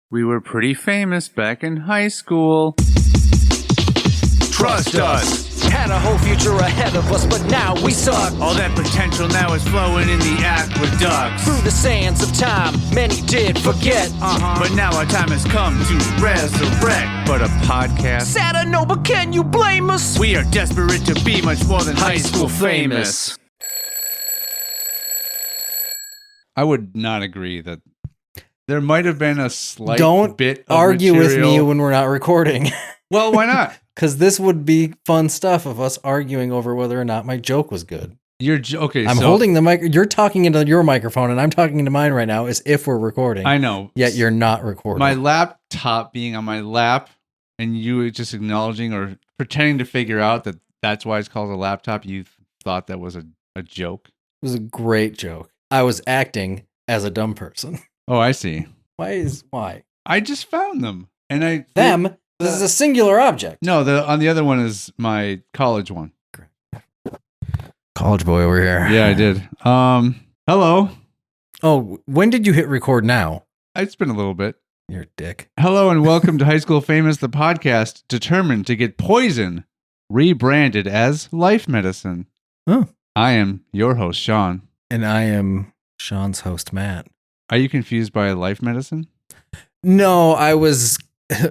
We were pretty famous back in high school. Trust us! Had a whole future ahead of us, but now we suck. All that potential now is flowing in the aqueducts. Through the sands of time, many did forget. But now our time has come to resurrect. But a podcast. Sad I know, but can you blame us? We are desperate to be much more than high school famous. I would not agree that there might have been a slight bit of argue material. with me when we're not recording. Well, why not? Because this would be fun stuff of us arguing over whether or not my joke was good. Okay. I'm holding the mic. You're talking into your microphone, and I'm talking into mine right now as if we're recording. I know. Yet you're not recording. My laptop being on my lap, and you just acknowledging or pretending to figure out that that's why it's called a laptop. You thought that was a joke. It was a great joke. I was acting as a dumb person. Oh, I see. Why? I just found them, and This is a singular object. No, on the other one is my college one. College boy over here. Yeah, I did. Hello. Oh, when did you hit record now? It's been a little bit. You're a dick. Hello and welcome to High School Famous, the podcast determined to get poison rebranded as life medicine. Oh. I am your host, Sean. And I am Sean's host, Matt. Are you confused by life medicine? No, I was...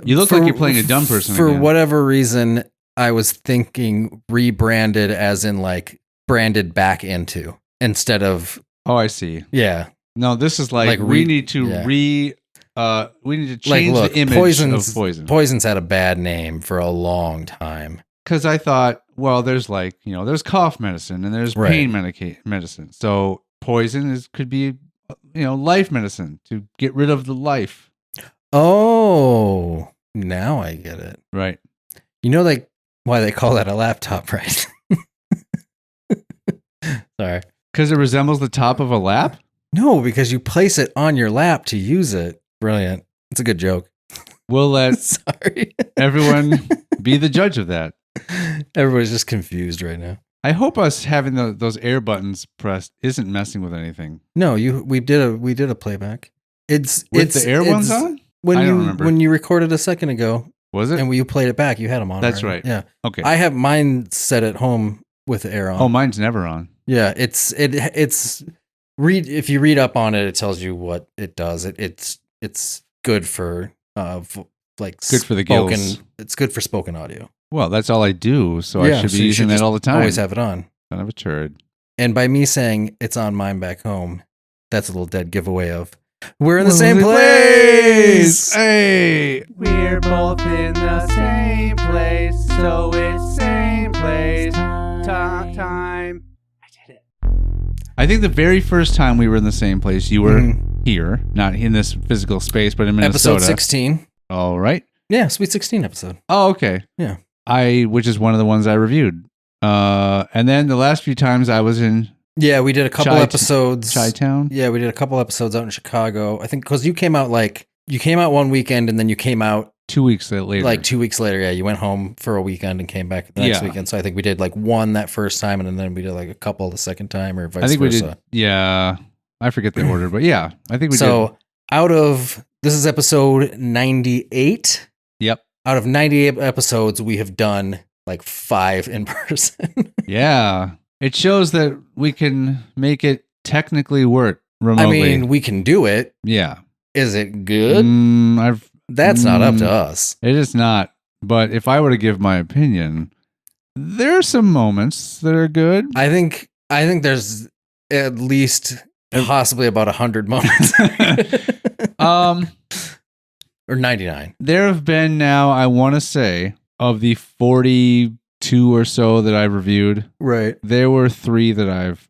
You look like you're playing a dumb person For again. whatever reason, I was thinking rebranded as in like branded back into instead of... Oh, I see. Yeah. No, this is like we need to change the image of poison. Poison's had a bad name for a long time. Because I thought, well, there's there's cough medicine and there's pain medicine. So poison could be, life medicine to get rid of the life. Oh, now I get it. Right. You know why they call that a laptop, right? Sorry. Because it resembles the top of a lap? No, because you place it on your lap to use it. Brilliant. It's a good joke. We'll let everyone be the judge of that. Everybody's just confused right now. I hope us having those air buttons pressed isn't messing with anything. No, we did a playback. It's the air ones on? I don't remember. When you recorded a second ago. Was it? And you played it back, you had them on. That's right. Yeah. Okay. I have mine set at home with the air on. Oh, mine's never on. Yeah, if you read up on it, it tells you what it does. It's good for good for the gills. It's good for spoken audio. Well, that's all I do, so I should be using that all the time. Always have it on. Son of a turd. And by me saying it's on mine back home, that's a little dead giveaway of we're in the same place. Hey, we're both in the same place, so it's same place. Time. I did it. I think the very first time we were in the same place, you were here, not in this physical space, but in Minnesota. Episode 16. All right. Yeah, Sweet 16 episode. Oh, okay. Yeah. Which is one of the ones I reviewed. And then the last few times I was in. Yeah, we did a couple episodes. Chi-Town? Yeah, we did a couple episodes out in Chicago. I think because you came out one weekend and then you came out 2 weeks later. Like 2 weeks later, yeah. You went home for a weekend and came back the next weekend. So I think we did like one that first time and then we did like a couple the second time or vice versa. We did. Yeah. I forget the order, but yeah, I think we did. So this is episode 98. Yep. Out of 98 episodes, we have done like 5 in person. Yeah. It shows that we can make it technically work remotely. I mean, we can do it. Yeah. Is it good? That's not up to us. It is not. But if I were to give my opinion, there are some moments that are good. I think there's at least possibly about 100 moments. Or 99. There have been now, I want to say, of the 42 or so that I've reviewed, right? There were 3 that I've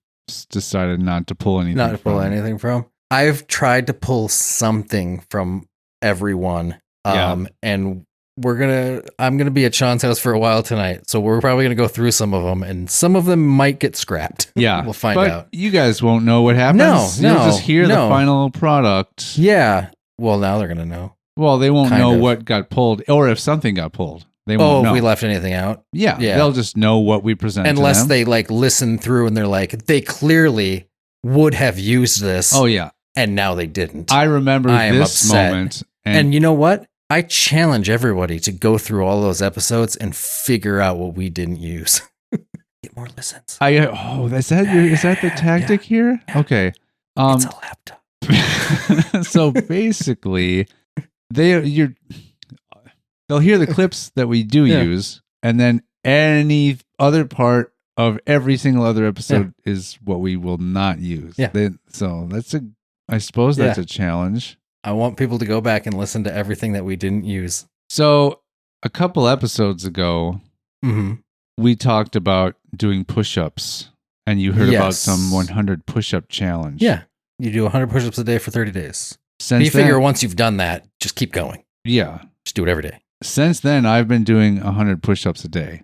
decided not to pull anything from. I've tried to pull something from everyone. And I'm gonna be at Sean's house for a while tonight, so we're probably gonna go through some of them, and some of them might get scrapped. Yeah, we'll find out. You guys won't know what happens. You'll just hear the final product. Yeah. Well, now they're gonna know. Well, they won't know what got pulled, or if something got pulled. They won't know. If we left anything out. Yeah, they'll just know what we presented. Unless they like listen through and they're like, they clearly would have used this. Oh yeah, and now they didn't. I remember this moment, And you know what? I challenge everybody to go through all those episodes and figure out what we didn't use. Get more listens. Is that the tactic here? Okay. It's a laptop. So basically, they'll hear the clips that we do use, and then any other part of every single other episode is what we will not use. Yeah. So I suppose that's a challenge. I want people to go back and listen to everything that we didn't use. So a couple episodes ago, we talked about doing push-ups, and you heard about some 100 push-up challenge. Yeah. You do 100 push-ups a day for 30 days. Since you figure once you've done that, just keep going. Yeah. Just do it every day. Since then, I've been doing 100 push-ups a day.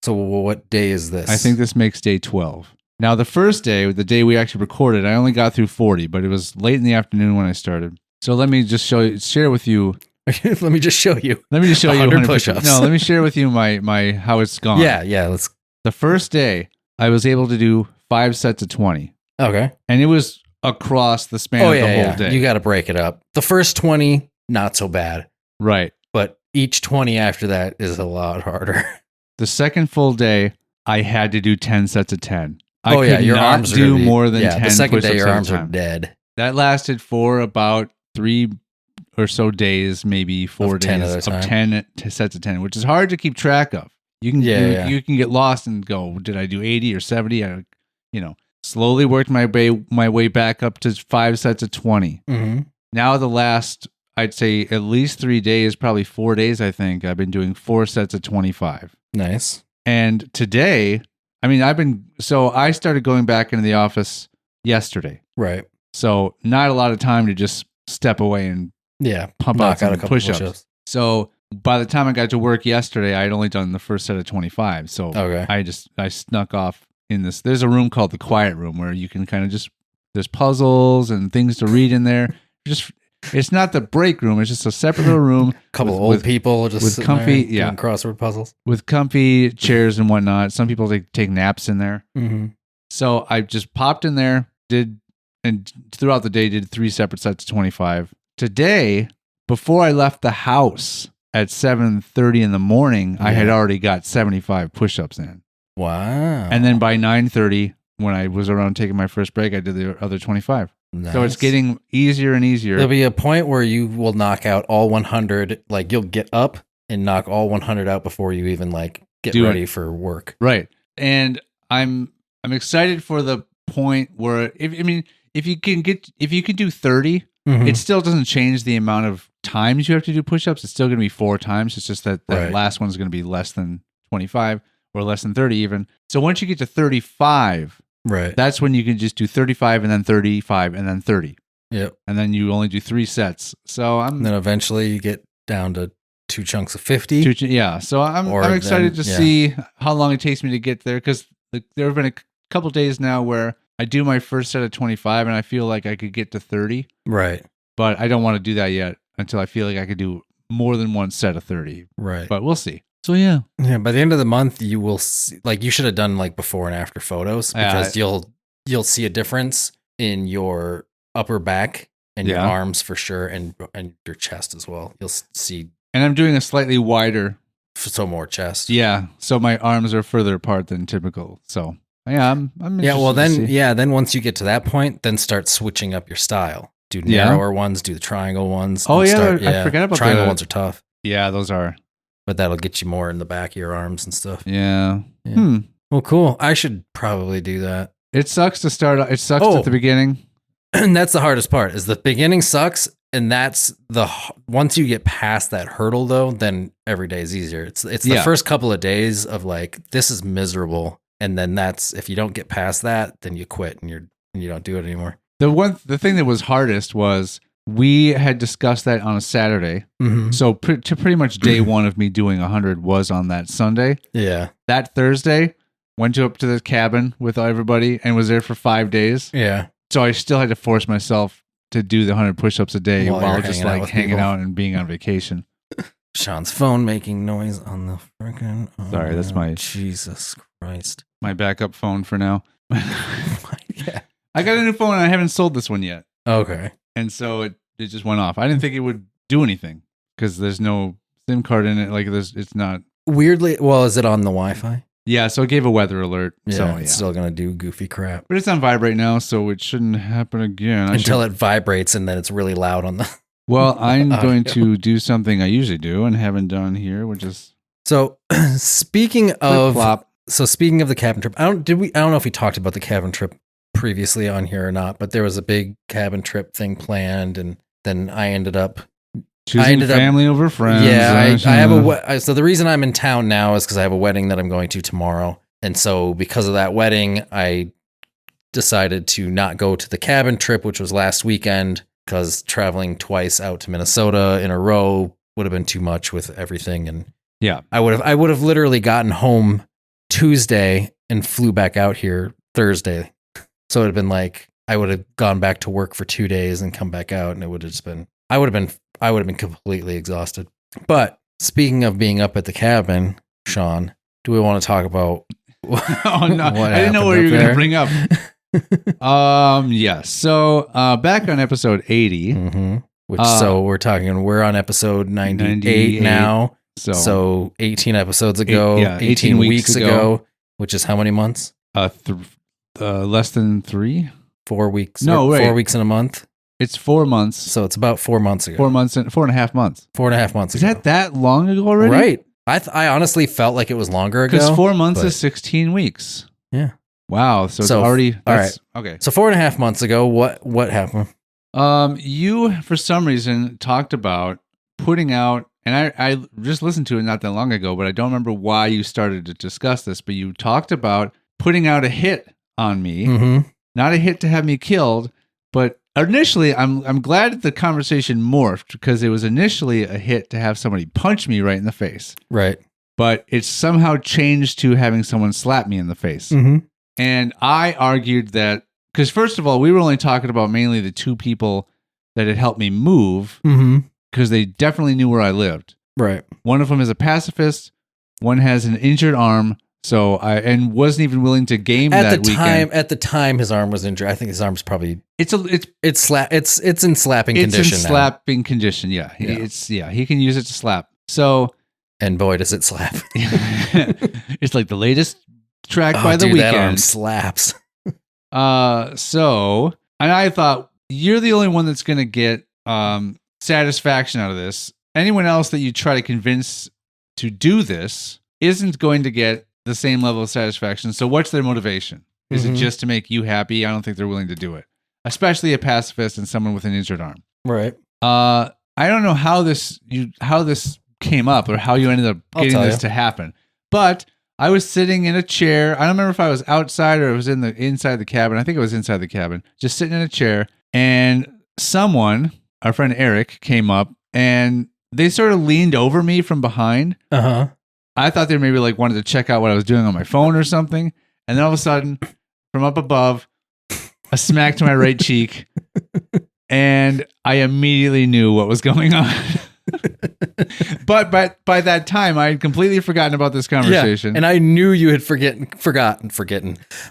So what day is this? I think this makes day 12. Now, the first day, the day we actually recorded, I only got through 40, but it was late in the afternoon when I started. So let me just share with you. Let me just show you. Let me just show you 100 push-ups. No, let me share with you my how it's gone. Yeah. Let's. The first day, I was able to do 5 sets of 20. Okay. And it was across the span of the whole day. You got to break it up. The first 20, not so bad. Right. But each 20 after that is a lot harder. The second full day, I had to do 10 sets of 10. Your arms do more than 10 the second push-ups day, your at a arms are time. dead. That lasted for about 3 or so days, maybe 4 days of 10 sets of 10, which is hard to keep track of. You can you can get lost and go, did I do 80 or 70? I slowly worked my way back up to 5 sets of 20. Mm-hmm. Now the last, I'd say at least 3 days, probably 4 days, I think, I've been doing 4 sets of 25. Nice. And today, I started going back into the office yesterday. Right. So not a lot of time to just step away and pump out some push-ups. So by the time I got to work yesterday, I had only done the first set of 25. So I snuck off in this. There's a room called the quiet room where you can kind of there's puzzles and things to read in there. It's not the break room. It's just a separate little room. Couple old people just with comfy, doing crossword puzzles with comfy chairs and whatnot. Some people take naps in there. Mm-hmm. So I just popped in there, and throughout the day did 3 separate sets of 25. Today, before I left the house at 7:30 in the morning, I had already got 75 push-ups in. Wow. And then by 9:30, when I was around taking my first break, I did the other 25. Nice. So it's getting easier and easier. There'll be a point where you will knock out all 100. Like you'll get up and knock all 100 out before you even get ready for work. Right. And I'm excited for the point where if you can do 30, it still doesn't change the amount of times you have to do push-ups. It's still going to be 4 times. It's just that the last one's going to be less than 25 or less than 30 even. So once you get to 35, that's when you can just do 35 and then 35 and then 30. Yep. And then you only do 3 sets. So and then eventually you get down to 2 chunks of 50. So I'm excited to see how long it takes me to get there, because there have been a couple days now where I do my first set of 25 and I feel like I could get to 30. Right. But I don't want to do that yet until I feel like I could do more than one set of 30. Right. But we'll see. So yeah. By the end of the month, you will see, you should have done before and after photos, because you'll see a difference in your upper back and your arms for sure, and your chest as well. You'll see. And I'm doing a slightly wider. So more chest. Yeah. So my arms are further apart than typical. So yeah, I'm interested. Well then once you get to that point, then start switching up your style. Do narrower ones, do the triangle ones. Oh I forgot about triangle ones are tough. Yeah, those are. But that'll get you more in the back of your arms and stuff. Yeah. Well, cool. I should probably do that. It sucks to start. It sucks at the beginning. And that's the hardest part, is the beginning sucks. And that's once you get past that hurdle though, then every day is easier. It's the first couple of days of this is miserable. And then if you don't get past that, then you quit and you don't do it anymore. The thing that was hardest was we had discussed that on a Saturday. Mm-hmm. So to pretty much day one of me doing 100 was on that Sunday. Yeah. That Thursday, went up to the cabin with everybody and was there for 5 days. Yeah. So I still had to force myself to do the 100 push-ups a day while just hanging out and being on vacation. Sean's phone making noise on the freaking. Sorry, that's my Jesus Christ. My backup phone for now. Yeah. I got a new phone and I haven't sold this one yet. Okay. And so it just went off. I didn't think it would do anything because there's no SIM card in it. Like it's not. Weirdly, well, is it on the Wi-Fi? Yeah, so it gave a weather alert. Yeah, so, it's still going to do goofy crap. But it's on vibrate now, so it shouldn't happen again. Until it vibrates and then it's really loud on the... Well, I'm going to do something I usually do and haven't done here, which is... So, speaking of the cabin trip, I don't know if we talked about the cabin trip previously on here or not, but there was a big cabin trip thing planned, and then I ended up choosing family over friends. Yeah, I have so the reason I'm in town now is because I have a wedding that I'm going to tomorrow, and so because of that wedding, I decided to not go to the cabin trip, which was last weekend, because traveling twice out to Minnesota in a row would have been too much with everything, and yeah, I would have literally gotten home Tuesday and flew back out here Thursday. So it would have been like I would have gone back to work for 2 days and come back out, and it would have just been I would have been completely exhausted. But speaking of being up at the cabin, Sean, do we want to talk about oh no, I didn't know what you were going to bring up. Yes. So back on episode 80, which so we're on episode 98 now. So 18 episodes ago, 18 weeks ago, which is how many months? Less than 3? 4 weeks. No, 4 weeks in a month. It's 4 months. So it's about 4 months ago. 4 months and 4.5 months. 4.5 months ago. Is that long ago already? Right. I honestly felt like it was longer ago. Because 4 months is 16 weeks. Yeah. Wow. So it's already all right. Okay. So 4.5 months ago, what happened? You for some reason talked about putting out, and I just listened to it not that long ago, but I don't remember why you started to discuss this. But you talked about putting out a hit on me, not a hit to have me killed, but initially, I'm glad that the conversation morphed because it was initially a hit to have somebody punch me right in the face. Right. But it's somehow changed to having someone slap me in the face. And I argued that, because first of all, we were only talking about mainly the 2 people that had helped me move, because they definitely knew where I lived. Right. One of them is a pacifist. One has an injured arm. So and wasn't even willing to game that weekend. At the time, his arm was injured. I think his arm's probably it's in slapping condition. It's in slapping condition. Yeah, he can use it to slap. So and boy, does it slap! It's like the latest track by the weekend. weekend. That arm slaps. So and I thought you're the only one that's going to get satisfaction out of this. Anyone else that you try to convince to do this isn't going to get the same level of satisfaction. So what's their motivation? Is it just to make you happy? I don't think they're willing to do it, especially a pacifist and someone with an injured arm. Right. I don't know how this came up or how you ended up getting this to happen, but I was sitting in a chair. I don't remember if I was outside or it was inside the cabin. I think it was inside the cabin, just sitting in a chair, and someone, our friend Eric, came up and they sort of leaned over me from behind. I thought they maybe like wanted to check out what I was doing on my phone or something. And then all of a sudden, from up above, a smack to my right cheek. And I immediately knew what was going on. But by that time, I had completely forgotten about this conversation. Yeah, and I knew you had forgotten.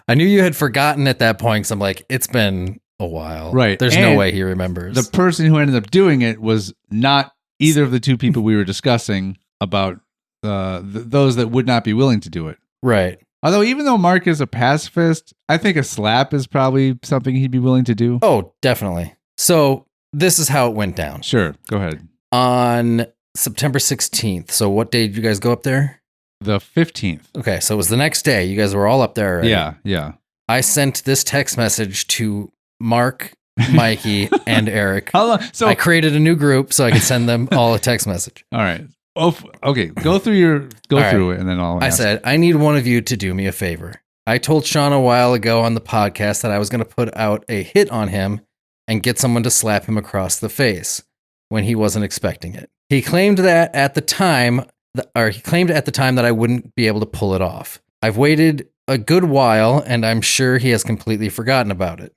I knew you had forgotten at that point. So I'm like, it's been a while. Right. There's no way he remembers. The person who ended up doing it was not either of the 2 people we were discussing about those that would not be willing to do it. Right. Although even though Mark is a pacifist, I think a slap is probably something he'd be willing to do. Oh, definitely. So this is how it went down. Sure. Go ahead. On September 16th. So what day did you guys go up there? The 15th. Okay. So it was the next day. You guys were all up there already. Yeah. I sent this text message to Mark, Mikey, and Eric. How long? So I created a new group so I could send them all a text message. All right. Oh, okay. Go through it, and then I said, I need one of you to do me a favor. I told Sean a while ago on the podcast that I was going to put out a hit on him and get someone to slap him across the face when he wasn't expecting it. He claimed at the time that I wouldn't be able to pull it off. I've waited a good while, and I'm sure he has completely forgotten about it.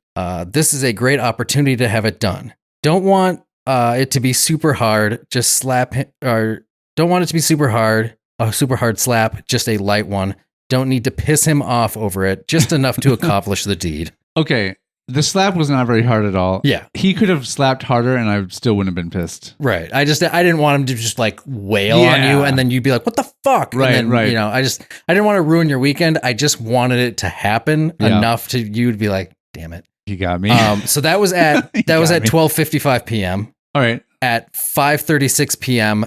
This is a great opportunity to have it done. Don't want it to be super hard. Just slap him, or don't want it to be super hard. A super hard slap, just a light one. Don't need to piss him off over it. Just enough to accomplish the deed. Okay. The slap was not very hard at all. Yeah. He could have slapped harder and I still wouldn't have been pissed. Right. I didn't want him to just like wail on you and then you'd be like, what the fuck? Right, and then, right. You know, I didn't want to ruin your weekend. I just wanted it to happen enough to you to be like, damn it. You got me. So that was at 12:55 p.m. All right. At 5:36 p.m.,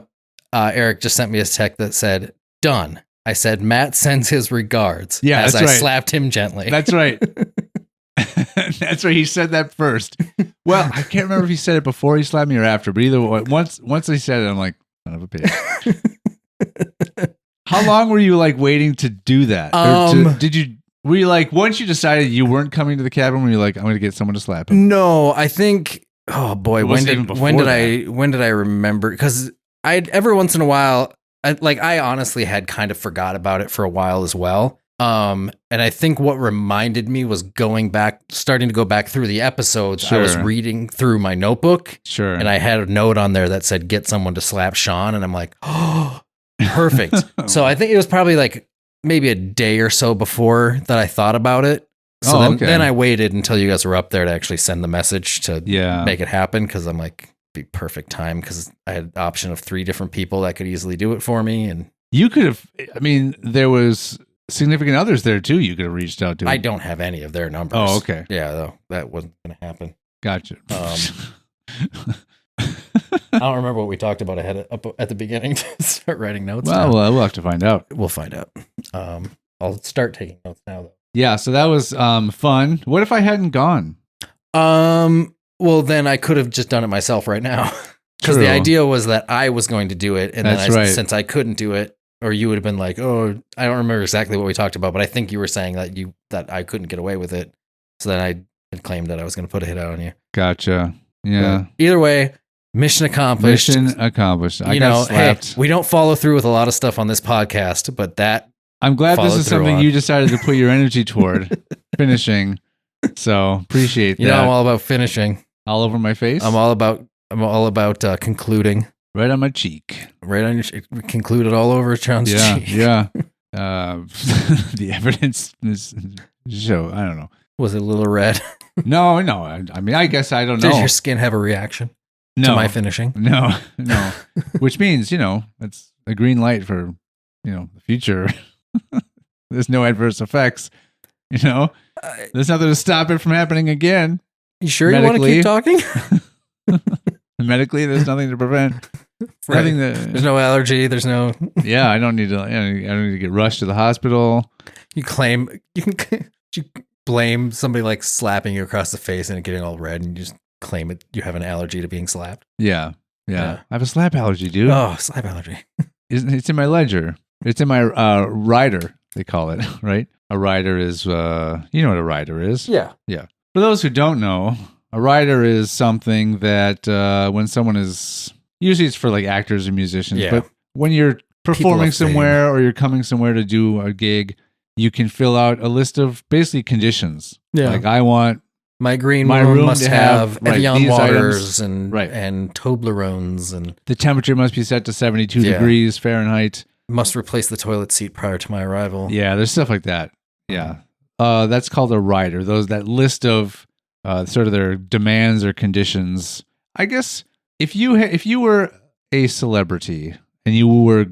Eric just sent me a text that said, done. I said, Matt sends his regards. Yeah, as that's I right. slapped him gently. That's right. That's right. He said that first. Well, I can't remember if he said it before he slapped me or after, but either way, once he said it, I'm like, son of a bitch. How long were you like waiting to do that? Were you like, once you decided you weren't coming to the cabin, were you like, I'm going to get someone to slap him? No, I think, oh boy, when did I remember? Because every once in a while, I honestly had kind of forgot about it for a while as well. And I think what reminded me was starting to go back through the episodes. Sure. I was reading through my notebook. Sure. And I had a note on there that said, get someone to slap Sean. And I'm like, oh, perfect. So I think it was probably like maybe a day or so before that I thought about it. So then I waited until you guys were up there to actually send the message to make it happen. Cause I'm like, be perfect time. Cause I had the option of 3 different people that could easily do it for me. And you could have, I mean, there was significant others there too. You could have reached out to. I don't have any of their numbers. Oh, okay. Yeah, though that wasn't going to happen. Gotcha. I don't remember what we talked about at the beginning to start writing notes. Well, we'll have to find out. We'll find out. I'll start taking notes now, though. Yeah, so that was fun. What if I hadn't gone? Well, then I could have just done it myself right now. Because the idea was that I was going to do it, and since I couldn't do it, or you would have been like, "Oh, I don't remember exactly what we talked about," but I think you were saying that I couldn't get away with it. So then I had claimed that I was going to put a hit out on you. Gotcha. Yeah. But either way, mission accomplished. I got slapped. Hey, we don't follow through with a lot of stuff on this podcast, but that I'm glad this is something you decided to put your energy toward finishing. So appreciate that. You know, I'm all about finishing. All over my face. I'm all about concluding. Right on my cheek. Right on your concluded all over Sean's cheek. Yeah. The evidence is show. I don't know. Was it a little red? No. I mean, I guess I don't know. Does your skin have a reaction to my finishing? No. Which means, it's a green light for, the future. There's no adverse effects. There's nothing to stop it from happening again. You sure you want to keep talking? Medically, there's nothing to prevent. Right. There's no allergy. There's no. Yeah, I don't need to get rushed to the hospital. You blame somebody like slapping you across the face and it getting all red, and you just claim it. You have an allergy to being slapped. Yeah. I have a slap allergy, dude. Oh, slap allergy. It's in my ledger. It's in my rider. They call it, right? A rider is, you know what a rider is? Yeah. For those who don't know, a rider is something that when someone is, usually it's for like actors or musicians, but when you're performing somewhere or you're coming somewhere to do a gig, you can fill out a list of basically conditions. Yeah. Like I want my green room must have Evian waters items, and Toblerones, and the temperature must be set to 72 degrees Fahrenheit. Must replace the toilet seat prior to my arrival. Yeah, there's stuff like that. Yeah. That's called a rider. That list of sort of their demands or conditions. I guess if you were a celebrity and you were,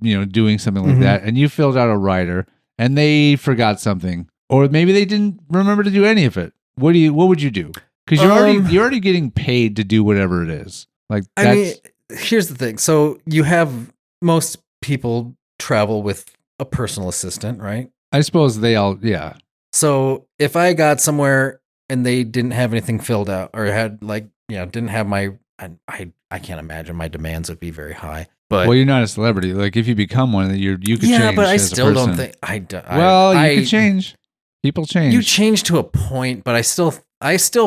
doing something like that, and you filled out a rider and they forgot something, or maybe they didn't remember to do any of it, what would you do? Because you're already getting paid to do whatever it is. Like that's, I mean, here's the thing. So you have most people travel with a personal assistant, right? I suppose they all, yeah. So if I got somewhere and they didn't have anything filled out, or had didn't have my, I can't imagine my demands would be very high. But well, you're not a celebrity. Like if you become one, you could change. Yeah, but I still don't think you could change. People change. You change to a point, but I still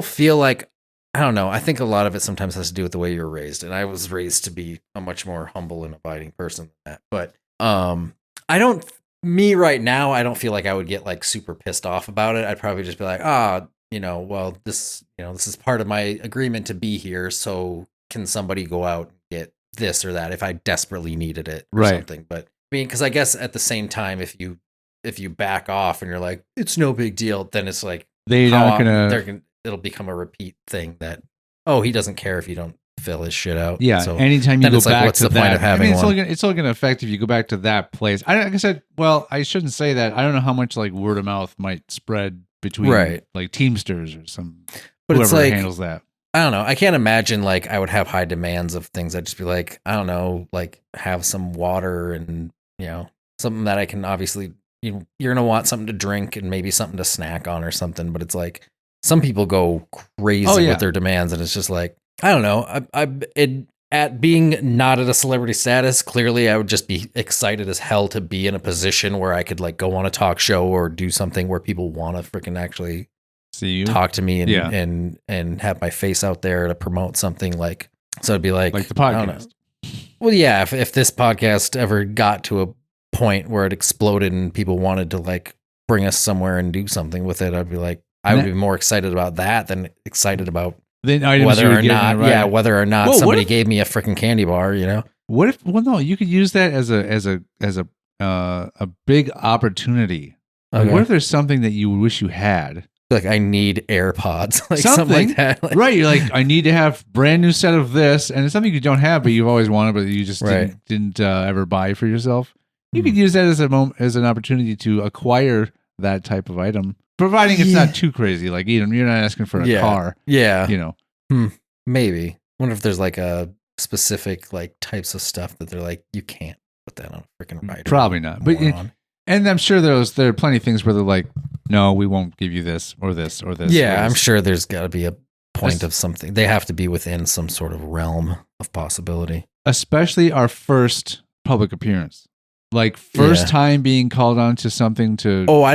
feel like, I don't know. I think a lot of it sometimes has to do with the way you're raised, and I was raised to be a much more humble and abiding person than that. But right now, I don't feel like I would get like super pissed off about it. I'd probably just be like, well, this is part of my agreement to be here. So can somebody go out and get this or that if I desperately needed it or something? But I mean, because I guess at the same time, if you back off and you're like, it's no big deal, then it's like they're it'll become a repeat thing that, oh, he doesn't care if you don't fill his shit out. Yeah. So anytime you go it's like, back what's to the point that, of having it's one? only going to affect if you go back to that place. Like I said, well, I shouldn't say that. I don't know how much like word of mouth might spread between like Teamsters or some, but whoever it's like, handles that. I don't know. I can't imagine like I would have high demands of things. I'd just be like, I don't know, like have some water and, you know, something that I can obviously, you're going to want something to drink and maybe something to snack on or something. But it's like some people go crazy with their demands, and it's just like, I don't know. At being not at a celebrity status, clearly I would just be excited as hell to be in a position where I could like go on a talk show or do something where people want to freaking actually see you, talk to me and have my face out there to promote something. Like, so it'd be like the podcast. I don't know. Well, yeah, if this podcast ever got to a point where it exploded and people wanted to like bring us somewhere and do something with it, I'd be like, I would be more excited about that than excited about whether or not somebody gave me a freaking candy bar, you know? What if? Well, no, you could use that as a big opportunity. Like, what if there's something that you wish you had? Like, I need AirPods, like something like that. Like, right? You're like, I need to have brand new set of this, and it's something you don't have, but you've always wanted, but you just didn't ever buy for yourself. You could use that as an opportunity to acquire that type of item, providing it's not too crazy. Like, you're not asking for a car. Yeah. You know. Maybe. Wonder if there's like a specific like types of stuff that they're like, you can't put that on a freaking rider. Probably not. But and I'm sure there are plenty of things where they're like, no, we won't give you this or this or this. Yeah, or this. I'm sure there's got to be a point of something. They have to be within some sort of realm of possibility. Especially our first public appearance. Like first time being called on to something to... Oh,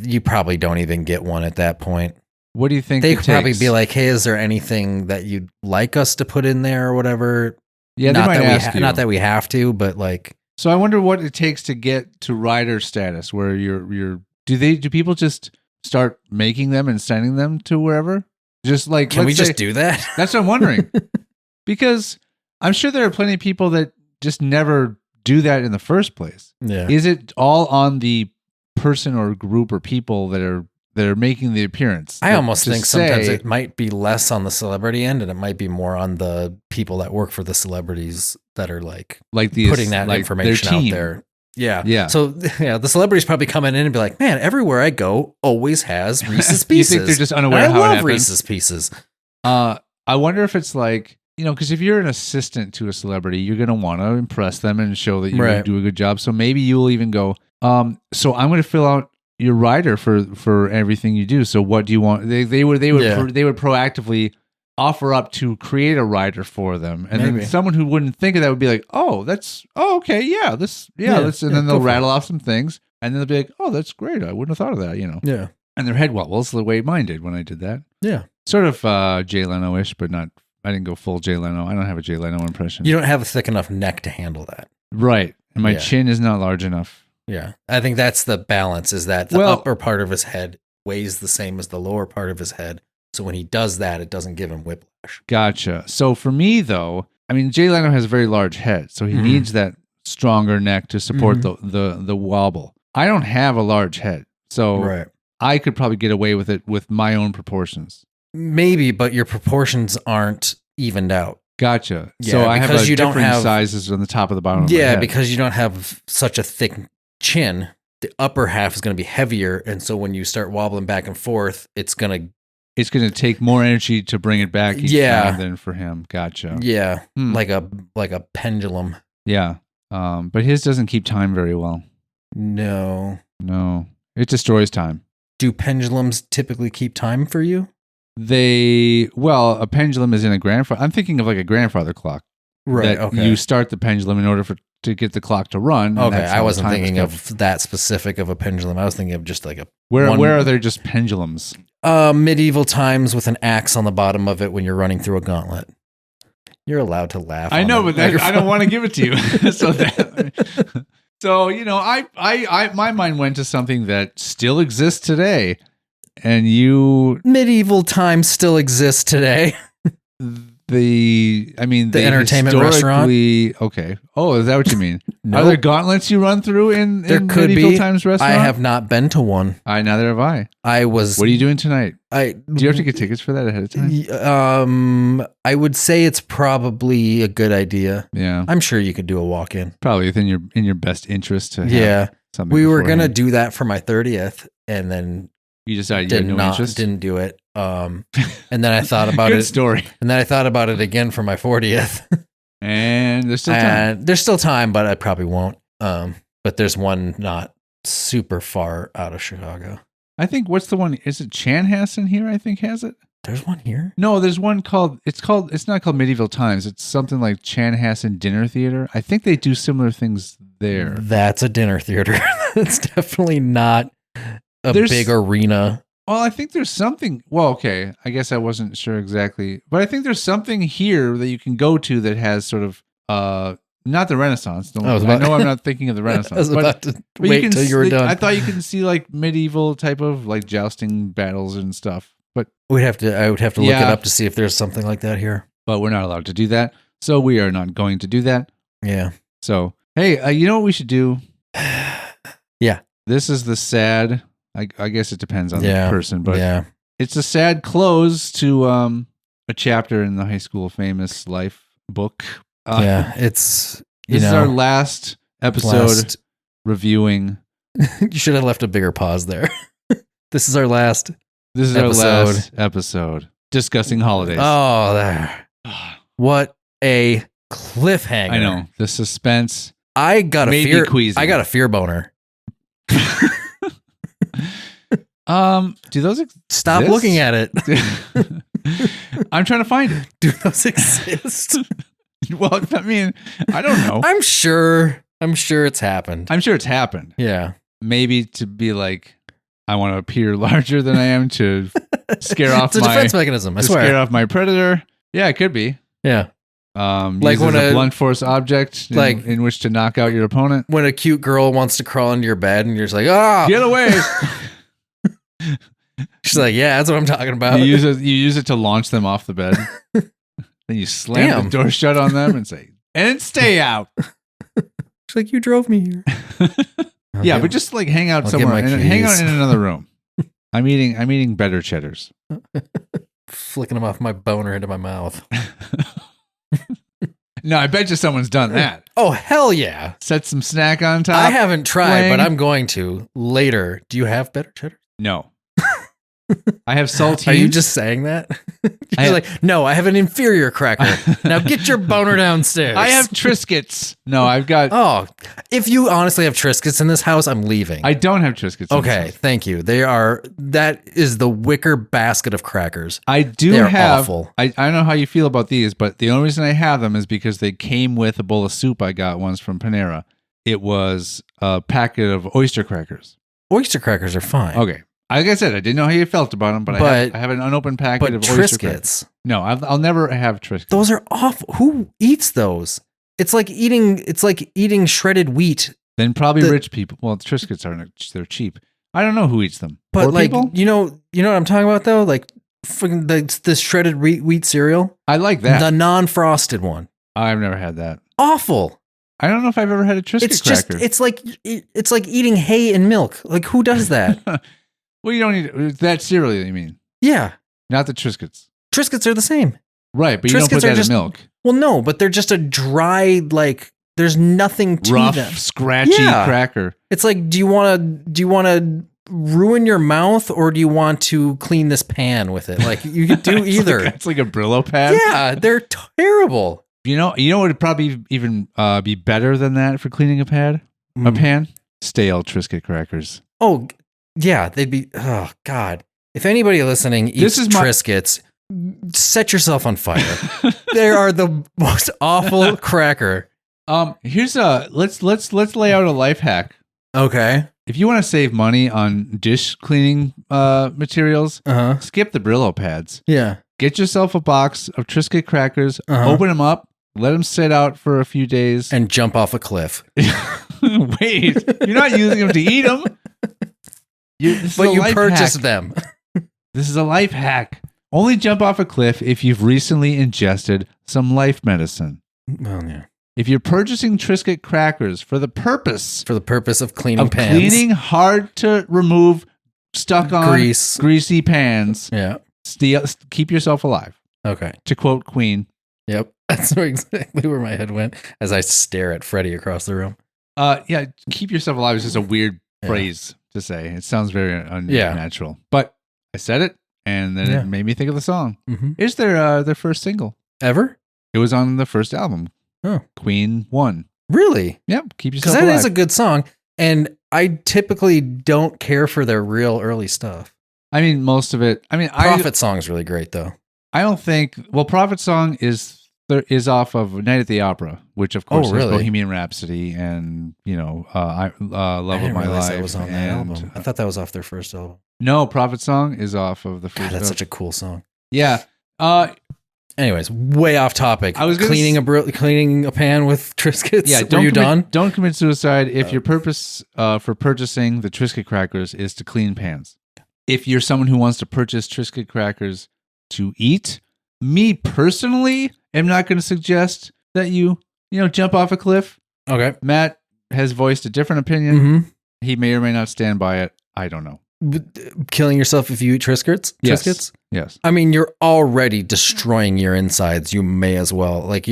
you probably don't even get one at that point. What do you think they could probably be like, hey, is there anything that you'd like us to put in there or whatever? Yeah, not they might ask you. Not that we have to, but like... So I wonder what it takes to get to rider status where do people just start making them and sending them to wherever? Just like... Can we just do that? That's what I'm wondering. Because I'm sure there are plenty of people that just never do that in the first place. Yeah. Is it all on the person or group or people that are making the appearance? I almost think sometimes it might be less on the celebrity end, and it might be more on the people that work for the celebrities that are like putting that information out there. Yeah. Yeah. So the celebrities probably coming in and be like, man, everywhere I go always has Reese's Pieces. You think they're just unaware how it happens? I love Reese's Pieces. I wonder if it's like, because if you're an assistant to a celebrity, you're going to want to impress them and show that you do a good job. So maybe you'll even go, so I'm going to fill out your rider for everything you do. So what do you want? They would proactively offer up to create a rider for them, and then someone who wouldn't think of that would be like, okay, and then they'll rattle off some things, and then they'll be like, oh, that's great. I wouldn't have thought of that, Yeah, and their head wobbles the way mine did when I did that. Yeah, sort of Jay Leno-ish, but not. I didn't go full Jay Leno. I don't have a Jay Leno impression. You don't have a thick enough neck to handle that, right? And my chin is not large enough. Yeah, I think that's the balance. Is that the upper part of his head weighs the same as the lower part of his head? So when he does that, it doesn't give him whiplash. Gotcha. So for me, though, I mean, Jay Leno has a very large head, so he needs that stronger neck to support the wobble. I don't have a large head, so I could probably get away with it with my own proportions. Maybe, but your proportions aren't evened out. Gotcha. Yeah, so I have different sizes on the top of the bottom of my head. Because you don't have such a thick chin, the upper half is going to be heavier, and so when you start wobbling back and forth, it's going to take more energy to bring it back each time than for him. Gotcha. Yeah, like a pendulum. Yeah, but his doesn't keep time very well. No, it destroys time. Do pendulums typically keep time for you? A pendulum is in a grandfather. I'm thinking of like a grandfather clock. Right. Okay. You start the pendulum in order to get the clock to run. Okay. I wasn't thinking of that specific of a pendulum. I was thinking of just like a. Where are there just pendulums? Medieval times with an axe on the bottom of it when you're running through a gauntlet. You're allowed to laugh. I know, but I don't want to give it to you. So my mind went to something that still exists today. And medieval times still exist today. the entertainment restaurant. Okay. Oh, is that what you mean? Nope. Are there gauntlets you run through in medieval times restaurant? I have not been to one. Neither have I. What are you doing tonight? Do you have to get tickets for that ahead of time? I would say it's probably a good idea. Yeah. I'm sure you could do a walk-in. Probably within your best interest to have something. We were gonna do that for my 30th, and then you decided you had no interest? Didn't do it. And then I thought about Good it. Story. And then I thought about it again for my 40th. And there's still time. There's still time, but I probably won't. But there's one not super far out of Chicago. I think what's the one? Is it Chanhassen here? I think has it. There's one here. No, there's one called. It's not called Medieval Times. It's something like Chanhassen Dinner Theater. I think they do similar things there. That's a dinner theater. It's definitely not a big arena. Well, I think there's something. Well, okay. I guess I wasn't sure exactly, but I think there's something here that you can go to that has sort of not the Renaissance. I know I'm not thinking of the Renaissance. I was about to wait until you were done. I thought you can see like medieval type of like jousting battles and stuff. But I would have to look it up to see if there's something like that here. But we're not allowed to do that, so we are not going to do that. Yeah. So hey, you know what we should do? Yeah. This is the sad. I guess it depends on the person, but it's a sad close to a chapter in the High School Famous life book. This is our last episode reviewing. You should have left a bigger pause there. This is our last episode discussing holidays. Oh, there. What a cliffhanger. I know. The suspense. I got a fear boner. Do those stop looking at it? I'm trying to find it. Do those exist? Well, I mean, I don't know. I'm sure it's happened. Yeah. Maybe to be like, I want to appear larger than I am to scare off it's a defense mechanism. I swear. Scare off my predator. Yeah, it could be. Yeah. Like when a blunt force object in which to knock out your opponent. When a cute girl wants to crawl into your bed and you're just like, get away. She's like, yeah, that's what I'm talking about. You use it to launch them off the bed. Then you slam the door shut on them and say, and stay out. She's like, you drove me here. But just like hang out somewhere and hang out in another room. I'm eating better cheddars. Flicking them off my boner into my mouth. No, I bet you someone's done that. Oh, hell yeah. Set some snack on top. I haven't tried, but I'm going to later. Do you have better cheddar? No. I have saltines. Are you just saying that? You're like, no, I have an inferior cracker. Now get your boner downstairs. I have Triscuits. No, I've got... Oh, if you honestly have Triscuits in this house, I'm leaving. I don't have Triscuits. Okay, thank you. That is the wicker basket of crackers. I do have... Awful. I don't know how you feel about these, but the only reason I have them is because they came with a bowl of soup I got once from Panera. It was a packet of oyster crackers. Oyster crackers are fine. Okay. Like I said, I didn't know how you felt about them, but I have an unopened packet of oyster crackers. No, I'll never have Triscuits. Those are awful. Who eats those? It's like eating shredded wheat. Then probably rich people. Well, Triscuits they're cheap. I don't know who eats them. But Poor like, people? you know what I'm talking about though? Like fucking the shredded wheat cereal. I like that. The non-frosted one. I've never had that. Awful. I don't know if I've ever had a Triscuit cracker. It's like eating hay and milk. Like who does that? Well, you don't need that cereal, you mean? Yeah. Not the Triscuits. Triscuits are the same. Right, but you don't put that in milk. Well, no, but they're just a dry, like, there's nothing to rough, them. Scratchy cracker. It's like, do you want to ruin your mouth or do you want to clean this pan with it? Like, you could do either. It's like a Brillo pad? Yeah, they're terrible. You know what would probably even be better than that for cleaning a pan? A pan? Stale Triscuit crackers. Oh, yeah, they'd be. Oh God! If anybody listening eats Triscuits, set yourself on fire. They are the most awful cracker. Here's let's lay out a life hack. Okay. If you want to save money on dish cleaning materials, skip the Brillo pads. Yeah. Get yourself a box of Triscuit crackers. Open them up. Let them sit out for a few days, and jump off a cliff. Wait, you're not using them to eat them. But you purchased them. This is a life hack. Only jump off a cliff if you've recently ingested some life medicine. Well, yeah. If you're purchasing Triscuit crackers for the purpose of cleaning pans. cleaning hard to remove stuck on greasy pans, Yeah. keep yourself alive. Okay. To quote Queen. Yep. That's exactly where my head went as I stare at Freddie across the room. Yeah, keep yourself alive is just a weird phrase to say. It sounds very unnatural. But I said it, and then it made me think of the song. Mm-hmm. It's their first single. Ever? It was on the first album. Oh. Queen 1. Really? Yep. Keep yourself alive. Because that is a good song. And I typically don't care for their real early stuff. I mean, most of it. I mean, Prophet song's really great, though. I don't think. Well, Prophet song is off of Night at the Opera, which of course is Bohemian Rhapsody and Love of My Life. That was on that album. I thought that was off their first album. No, Prophet song is off of the first. God, that's such a cool song. Yeah. Anyways, way off topic. I was cleaning a pan with Triscuits. Yeah, were you done? Don't commit suicide if your purpose for purchasing the Triscuit crackers is to clean pans. If you're someone who wants to purchase Triscuit crackers to eat, me personally am not going to suggest that you jump off a cliff. Okay. Matt has voiced a different opinion. Mm-hmm. He may or may not stand by it. I don't know. Killing yourself if you eat Triscuits? Yes. Yes. I mean, you're already destroying your insides. You may as well. And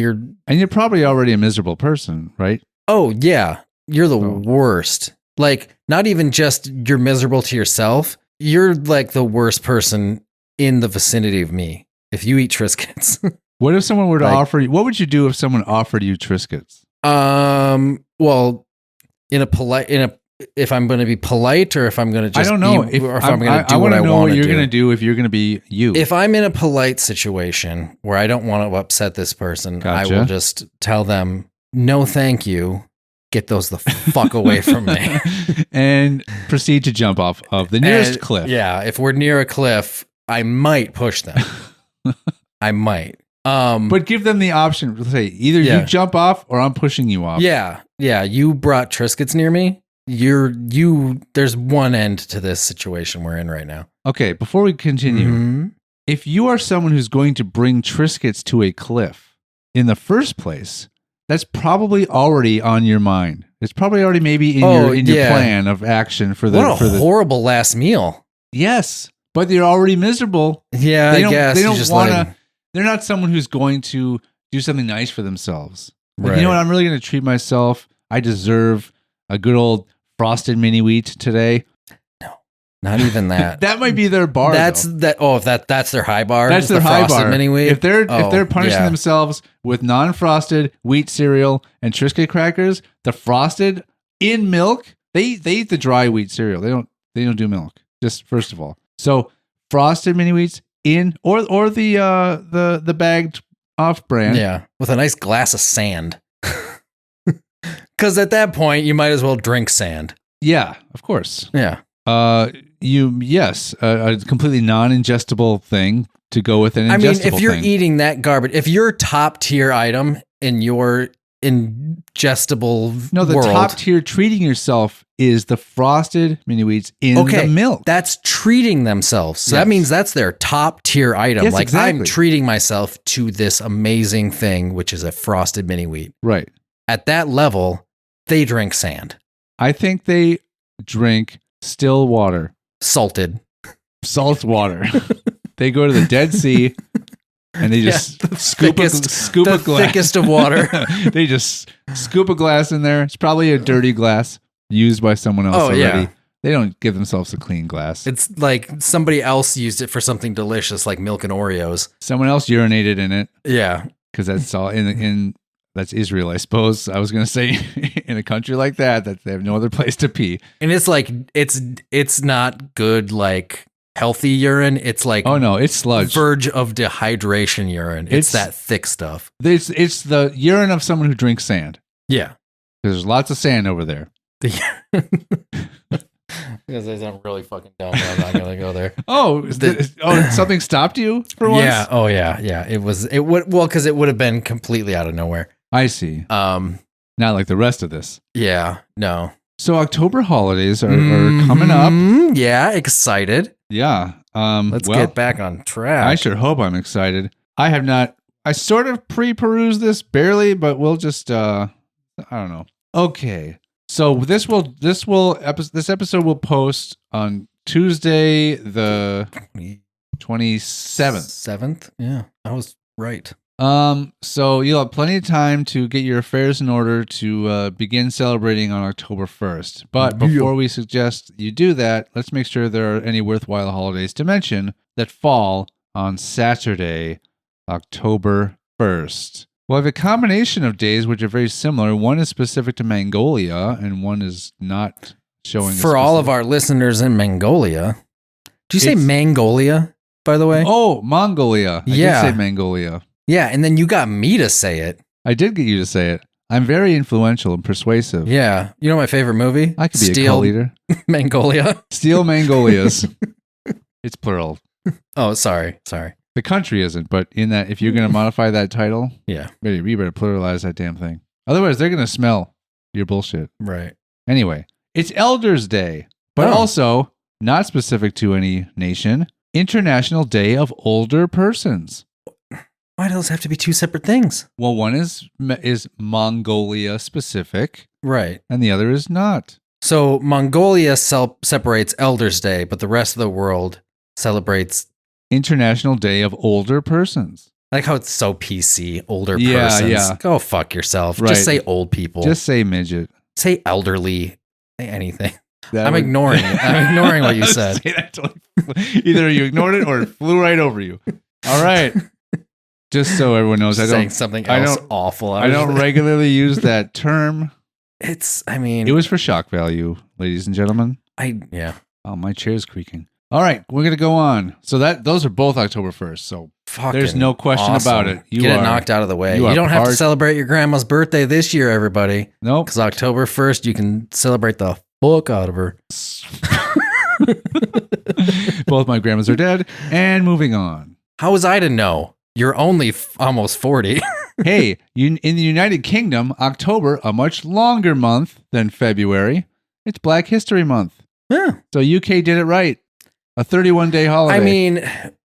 you're probably already a miserable person, right? Oh, yeah. You're the worst. Like, not even just you're miserable to yourself. You're like the worst person in the vicinity of me if you eat Triscuits. What if someone were to offer you? What would you do if someone offered you Triscuits? Well, if I'm going to be polite or if I'm going to just, I don't know. I'm going to do what I want to do. What you're going to do if you're going to be you. If I'm in a polite situation where I don't want to upset this person, Gotcha. I will just tell them, no, thank you. Get those the fuck away from me. And proceed to jump off of the nearest cliff. Yeah. If we're near a cliff, I might push them. I might. But give them the option to say either you jump off or I'm pushing you off. Yeah. Yeah. You brought Triscuits near me. There's one end to this situation we're in right now. Okay. Before we continue, if you are someone who's going to bring Triscuits to a cliff in the first place, that's probably already on your mind. It's probably already maybe in your plan of action for the. What a horrible last meal. Yes. But they're already miserable. Yeah, I guess. They don't want to. They're not someone who's going to do something nice for themselves. Like, you know what? I'm really going to treat myself. I deserve a good old frosted mini wheat today. No, not even that. That might be their bar. That's their high bar. That's their high bar. Mini wheat. If they're punishing themselves with non-frosted wheat cereal and Triscuit crackers, the frosted in milk, they eat the dry wheat cereal. They don't do milk. Just first of all, so frosted mini wheats in or the bagged off brand. Yeah, with a nice glass of sand. Because at that point, you might as well drink sand. Yeah, of course. Yeah. A completely non-ingestible thing to go with an ingestible thing. I mean, if you're eating that garbage, if your top tier item in your ingestible world, top tier treating yourself is the frosted mini wheats in the milk. That's treating themselves. So that means that's their top tier item. Yes, like exactly. I'm treating myself to this amazing thing, which is a frosted mini wheat. Right. At that level, they drink sand. I think they drink still water. Salted. Salt water. They go to the Dead Sea and they just scoop a glass. Thickest of water. They just scoop a glass in there. It's probably a dirty glass used by someone else already. Yeah. They don't give themselves a clean glass. It's like somebody else used it for something delicious like milk and Oreos. Someone else urinated in it. Yeah. Because that's all in that's Israel, I suppose. I was going to say in a country like that they have no other place to pee. And it's like, it's not good, like healthy urine. It's like, oh no, it's sludge. Verge of dehydration urine. It's that thick stuff. It's the urine of someone who drinks sand. Yeah. There's lots of sand over there. Because I'm really fucking dumb. I'm not gonna go there. Something stopped you for once? Yeah. Oh yeah. Yeah. Because it would have been completely out of nowhere. I see. Not like the rest of this. Yeah. No. So October holidays are coming up. Yeah, excited. Yeah. Let's get back on track. I sure hope I'm excited. I have not. I sort of pre-perused this barely, but we'll just. I don't know. Okay. So this episode will post on Tuesday the 27th. 7th? Yeah, I was right. So you'll have plenty of time to get your affairs in order to begin celebrating on October 1st. But before we suggest you do that, let's make sure there are any worthwhile holidays to mention that fall on Saturday, October 1st. We'll have a combination of days which are very similar. One is specific to Mongolia, and one is not showing. For all of our listeners in Mongolia, did you say Mongolia, by the way? Oh, Mongolia. I did say Mongolia. Yeah, and then you got me to say it. I did get you to say it. I'm very influential and persuasive. Yeah. You know my favorite movie? I could be a cult leader. Mongolia. Steel Mongolias. It's plural. Oh, sorry. The country isn't, but in that, if you're going to modify that title, you better pluralize that damn thing. Otherwise, they're going to smell your bullshit. Right. Anyway, it's Elders Day, but also, not specific to any nation, International Day of Older Persons. Why do those have to be two separate things? Well, one is Mongolia specific. Right. And the other is not. So Mongolia separates Elders Day, but the rest of the world celebrates International Day of Older Persons. I like how it's so PC, older persons. Yeah. Go fuck yourself. Right. Just say old people. Just say midget. Say elderly. Say anything. I'm ignoring it. I'm ignoring what you said. Either you ignored it or it flew right over you. All right. Just so everyone knows, saying something else awful. I don't regularly use that term. It was for shock value, ladies and gentlemen. Oh, my chair's creaking. All right, we're gonna go on. So those are both October 1st. So there's no question about it. Get it knocked out of the way. You don't have to celebrate your grandma's birthday this year, everybody. Nope. Because October 1st, you can celebrate the fuck out of her. Both my grandmas are dead. And moving on. How was I to know? You're only almost 40. Hey, in the United Kingdom, October, a much longer month than February. It's Black History Month. Yeah. So UK did it right. A 31-day holiday. I mean,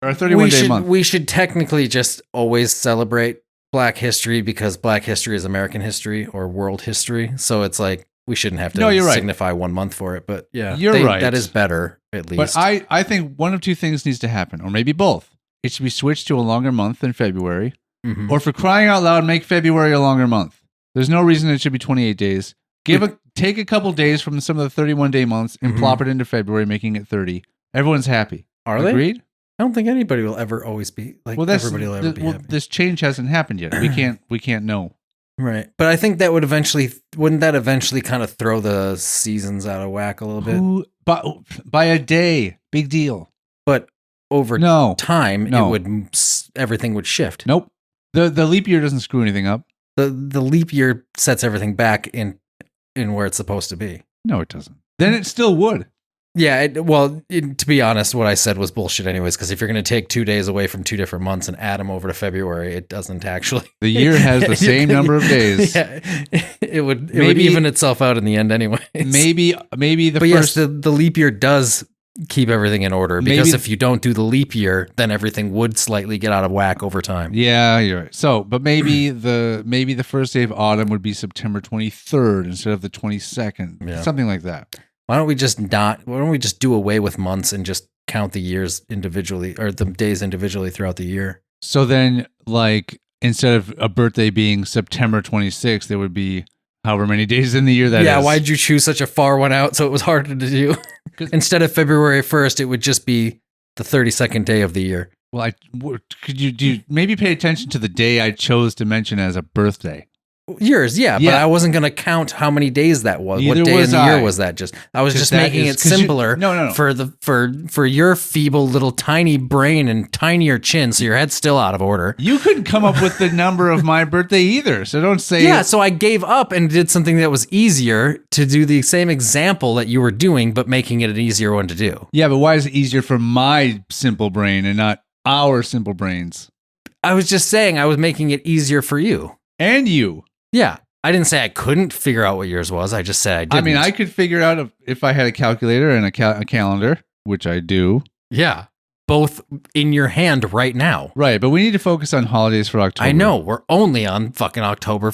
or a 31-day month. We should technically just always celebrate Black History because Black History is American history or world history. So it's like we shouldn't have to signify 1 month for it. But yeah, you're right. That is better, at least. But I think one of two things needs to happen, or maybe both. It should be switched to a longer month than February. Mm-hmm. Or for crying out loud, make February a longer month. There's no reason it should be 28 days. Take a couple days from some of the 31-day months and plop it into February, making it 30. Everyone's happy. Are they? Agreed? I don't think anybody will ever always be like. Well, everybody will ever be happy. This change hasn't happened yet. We can't know. Right, but I think that wouldn't that eventually kind of throw the seasons out of whack a little bit? By a day, big deal. But over time, everything would shift. Nope. The leap year doesn't screw anything up. The leap year sets everything back in where it's supposed to be. No, it doesn't. Then it still would. Yeah, to be honest, what I said was bullshit anyways, because if you're going to take 2 days away from 2 different months and add them over to February, it doesn't actually. The year has the same number of days. Yeah, it would even itself out in the end anyways. Maybe the but first... yes, the leap year does keep everything in order, because if you don't do the leap year, then everything would slightly get out of whack over time. Yeah, you're right. So, but maybe the first day of autumn would be September 23rd instead of the 22nd, something like that. Why don't we just do away with months and just count the years individually, or the days individually throughout the year? So then, like, instead of a birthday being September 26th, there would be however many days in the year that is. Yeah, why'd you choose such a far one out so it was harder to do? Instead of February 1st, it would just be the 32nd day of the year. Well, do you maybe pay attention to the day I chose to mention as a birthday? Yours, yeah, but I wasn't going to count how many days that was. What day in the year was that? I was just making it simpler. No. For your feeble little tiny brain and tinier chin, so your head's still out of order. You couldn't come up with the number of my birthday either, so don't say. Yeah, so I gave up and did something that was easier to do the same example that you were doing, but making it an easier one to do. Yeah, but why is it easier for my simple brain and not our simple brains? I was just saying I was making it easier for you. And you. Yeah. I didn't say I couldn't figure out what yours was. I just said I didn't. I mean, I could figure out if I had a calculator and a calendar, which I do. Yeah. Both in your hand right now. Right, but we need to focus on holidays for October. I know. We're only on fucking October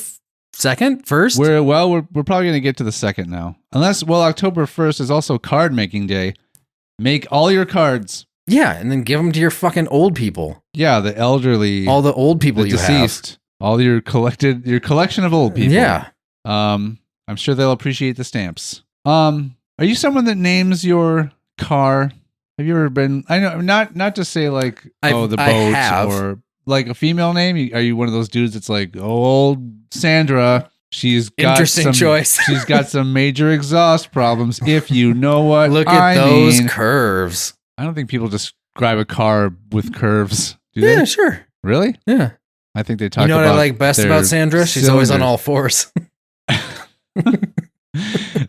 2nd, 1st. We're probably going to get to the 2nd now. October 1st is also card making day. Make all your cards. Yeah, and then give them to your fucking old people. Yeah, the elderly. All the old people you deceased. have. All your collection of old people. Yeah. I'm sure they'll appreciate the stamps. Are you someone that names your car? Have you ever been? I know not to say like the boat or like a female name. Are you one of those dudes that's like old Sandra? She's got interesting choice. She's got some major exhaust problems. If you know what, look at those curves. I don't think people describe a car with curves. Do they? Yeah, sure. Really? Yeah. I think they talk about. You know what I like best about Sandra? She's always on all fours.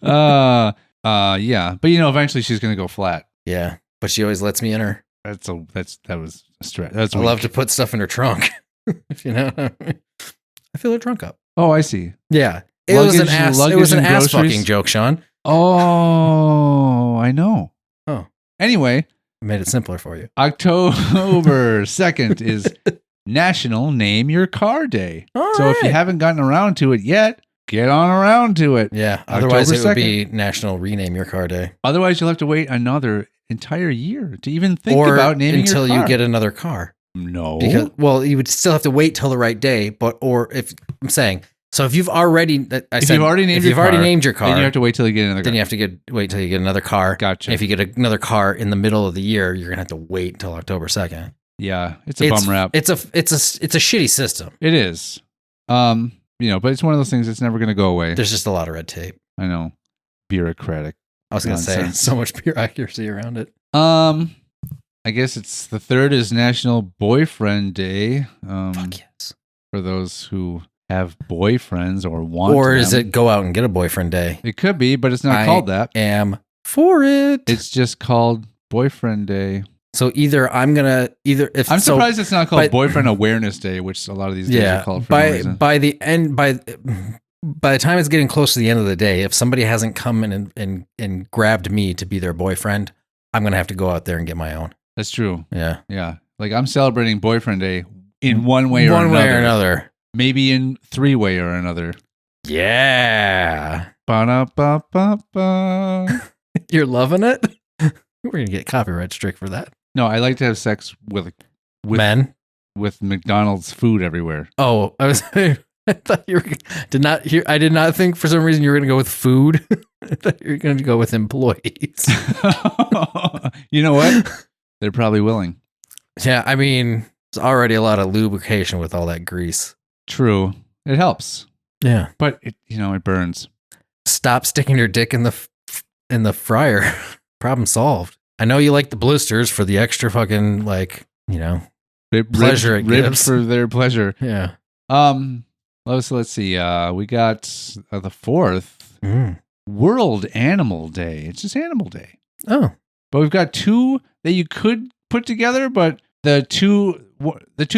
Yeah, but eventually she's gonna go flat. Yeah, but she always lets me in her. That was a stretch. I love to put stuff in her trunk. If you know, I fill her trunk up. Oh, I see. Yeah, it was an ass fucking joke, Sean. Oh, I know. Oh, anyway, I made it simpler for you. October 2nd is National Name Your Car Day. So if you haven't gotten around to it yet, get on around to it. Yeah. Otherwise, it would be National Rename Your Car Day. Otherwise, you'll have to wait another entire year to even think about naming your car. Until you get another car. No. Because, you would still have to wait till the right day. So if you've already named your car, then you have to wait till you get another car. Then you have to wait till you get another car. Gotcha. And if you get another car in the middle of the year, you're gonna have to wait until October 2nd. Yeah, it's a bum rap. It's a shitty system. It is. But it's one of those things that's never gonna go away. There's just a lot of red tape. I know. Bureaucratic. I was gonna say so much bureaucracy around it. I guess it's the 3rd is National Boyfriend Day. Fuck yes. For those who have boyfriends or want Or them. is it go out and get a boyfriend day? It could be, but it's not called that. I am for it. It's just called Boyfriend Day. So I'm surprised it's not called Boyfriend Awareness Day, which a lot of these days are called for no reason. By the time it's getting close to the end of the day, if somebody hasn't come in and grabbed me to be their boyfriend, I'm gonna have to go out there and get my own. That's true. Yeah. Yeah. Like I'm celebrating Boyfriend Day in one way or another. Maybe in 3-way or another. Yeah. Ba-da-ba-ba-ba. You're loving it? We're going to get copyright strike for that. No, I like to have sex with men? With McDonald's food everywhere. Oh, I thought you I did not think for some reason you were going to go with food. I thought you were going to go with employees. You know what? They're probably willing. Yeah, I mean, there's already a lot of lubrication with all that grease. True. It helps. Yeah. But it burns. Stop sticking your dick in the fryer. Problem solved. I know you like the blisters for the extra fucking pleasure it gives. For their pleasure. Yeah. Let's see. We got the 4th World Animal Day. It's just Animal Day. Oh. But we've got 2 that you could put together, but the two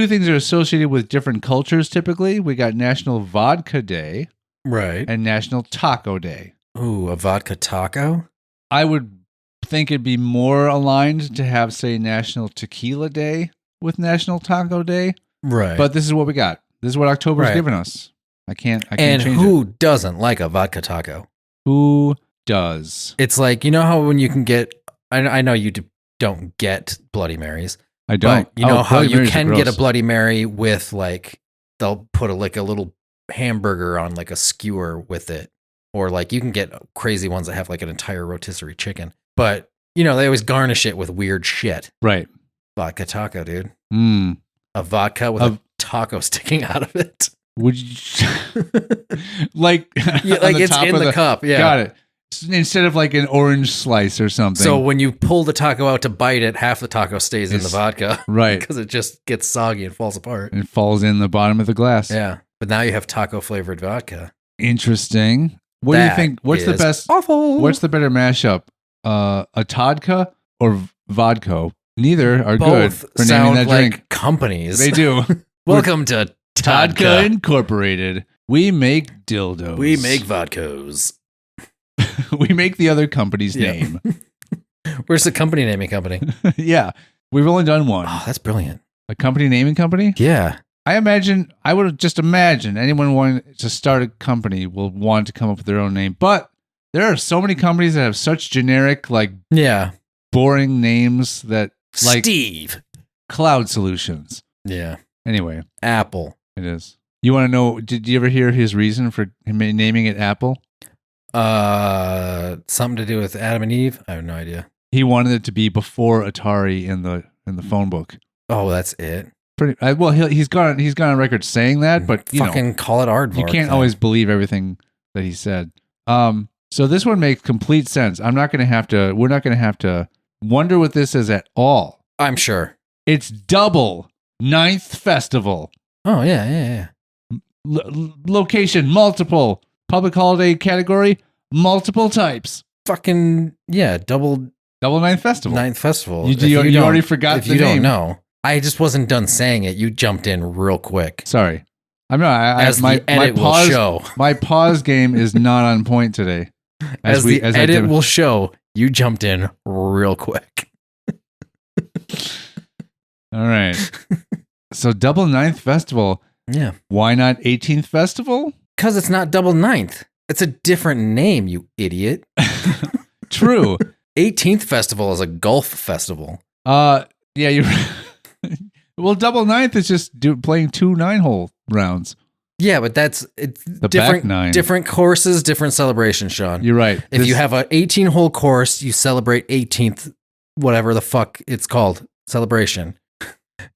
things are associated with different cultures typically. We got National Vodka Day. Right. And National Taco Day. Ooh, a vodka taco? I would think it'd be more aligned to have, say, National Tequila Day with National Taco Day. Right. But this is what we got. This is what October's given us. I can't and change who it. Doesn't like a vodka taco? Who does? It's like, you know how when you can get, I know you don't get Bloody Marys. I don't. But you know how you can get a Bloody Mary with they'll put a little hamburger on a skewer with it. Or you can get crazy ones that have an entire rotisserie chicken. But, they always garnish it with weird shit. Right. Vodka taco, dude. A vodka with a taco sticking out of it. Would you it's in the cup? Yeah, got it. Instead of an orange slice or something. So when you pull the taco out to bite it, half the taco stays in the vodka, right? Because it just gets soggy and falls apart. It falls in the bottom of the glass. Yeah, but now you have taco flavored vodka. Interesting. What do you think? What's the best? Awful. What's the better mashup? A Todka or vodka? Neither are good for naming that drink. Companies. They do. Welcome to Todka Incorporated. We make dildos. We make vodkas. We make the other company's Yeah. name. Where's the company naming company? Yeah. We've only done one. Oh, that's brilliant. A company naming company? Yeah. I would just imagine anyone wanting to start a company will want to come up with their own name. But there are so many companies that have such generic, like, Yeah. boring names that, like, Steve. Cloud Solutions. Yeah. Anyway, Apple. it is. You want to know, did you ever hear his reason for him naming it Apple? Something to do with Adam and Eve? I have no idea. He wanted it to be before Atari in the phone book. Oh, that's it. Well, he's gone on record saying that, but you fucking call it aardvark. you can't then. always believe everything that he said. So this one makes complete sense. We're not going to have to wonder what this is at all. I'm sure. It's double 9th festival. Oh yeah. Location multiple. Public holiday category multiple types. Fucking yeah, double 9th festival. 9th festival. You already forgot if the you name. don't know. I just wasn't done saying it. You jumped in real quick. Sorry. I'm not. As my the edit will pause, show. My pause game is not on point today. As the edit will show, you jumped in real quick. All right. So double 9th festival. Yeah. Why not 18th festival? Because it's not double 9th. It's a different name, you idiot. True. 18th festival is a golf festival. Yeah, you're well, double 9th is just playing 2 9-hole rounds. Yeah, but it's The different back nine. different courses, different celebrations, Sean. You're right. If you have an 18-hole course, you celebrate 18th, whatever the fuck it's called, celebration.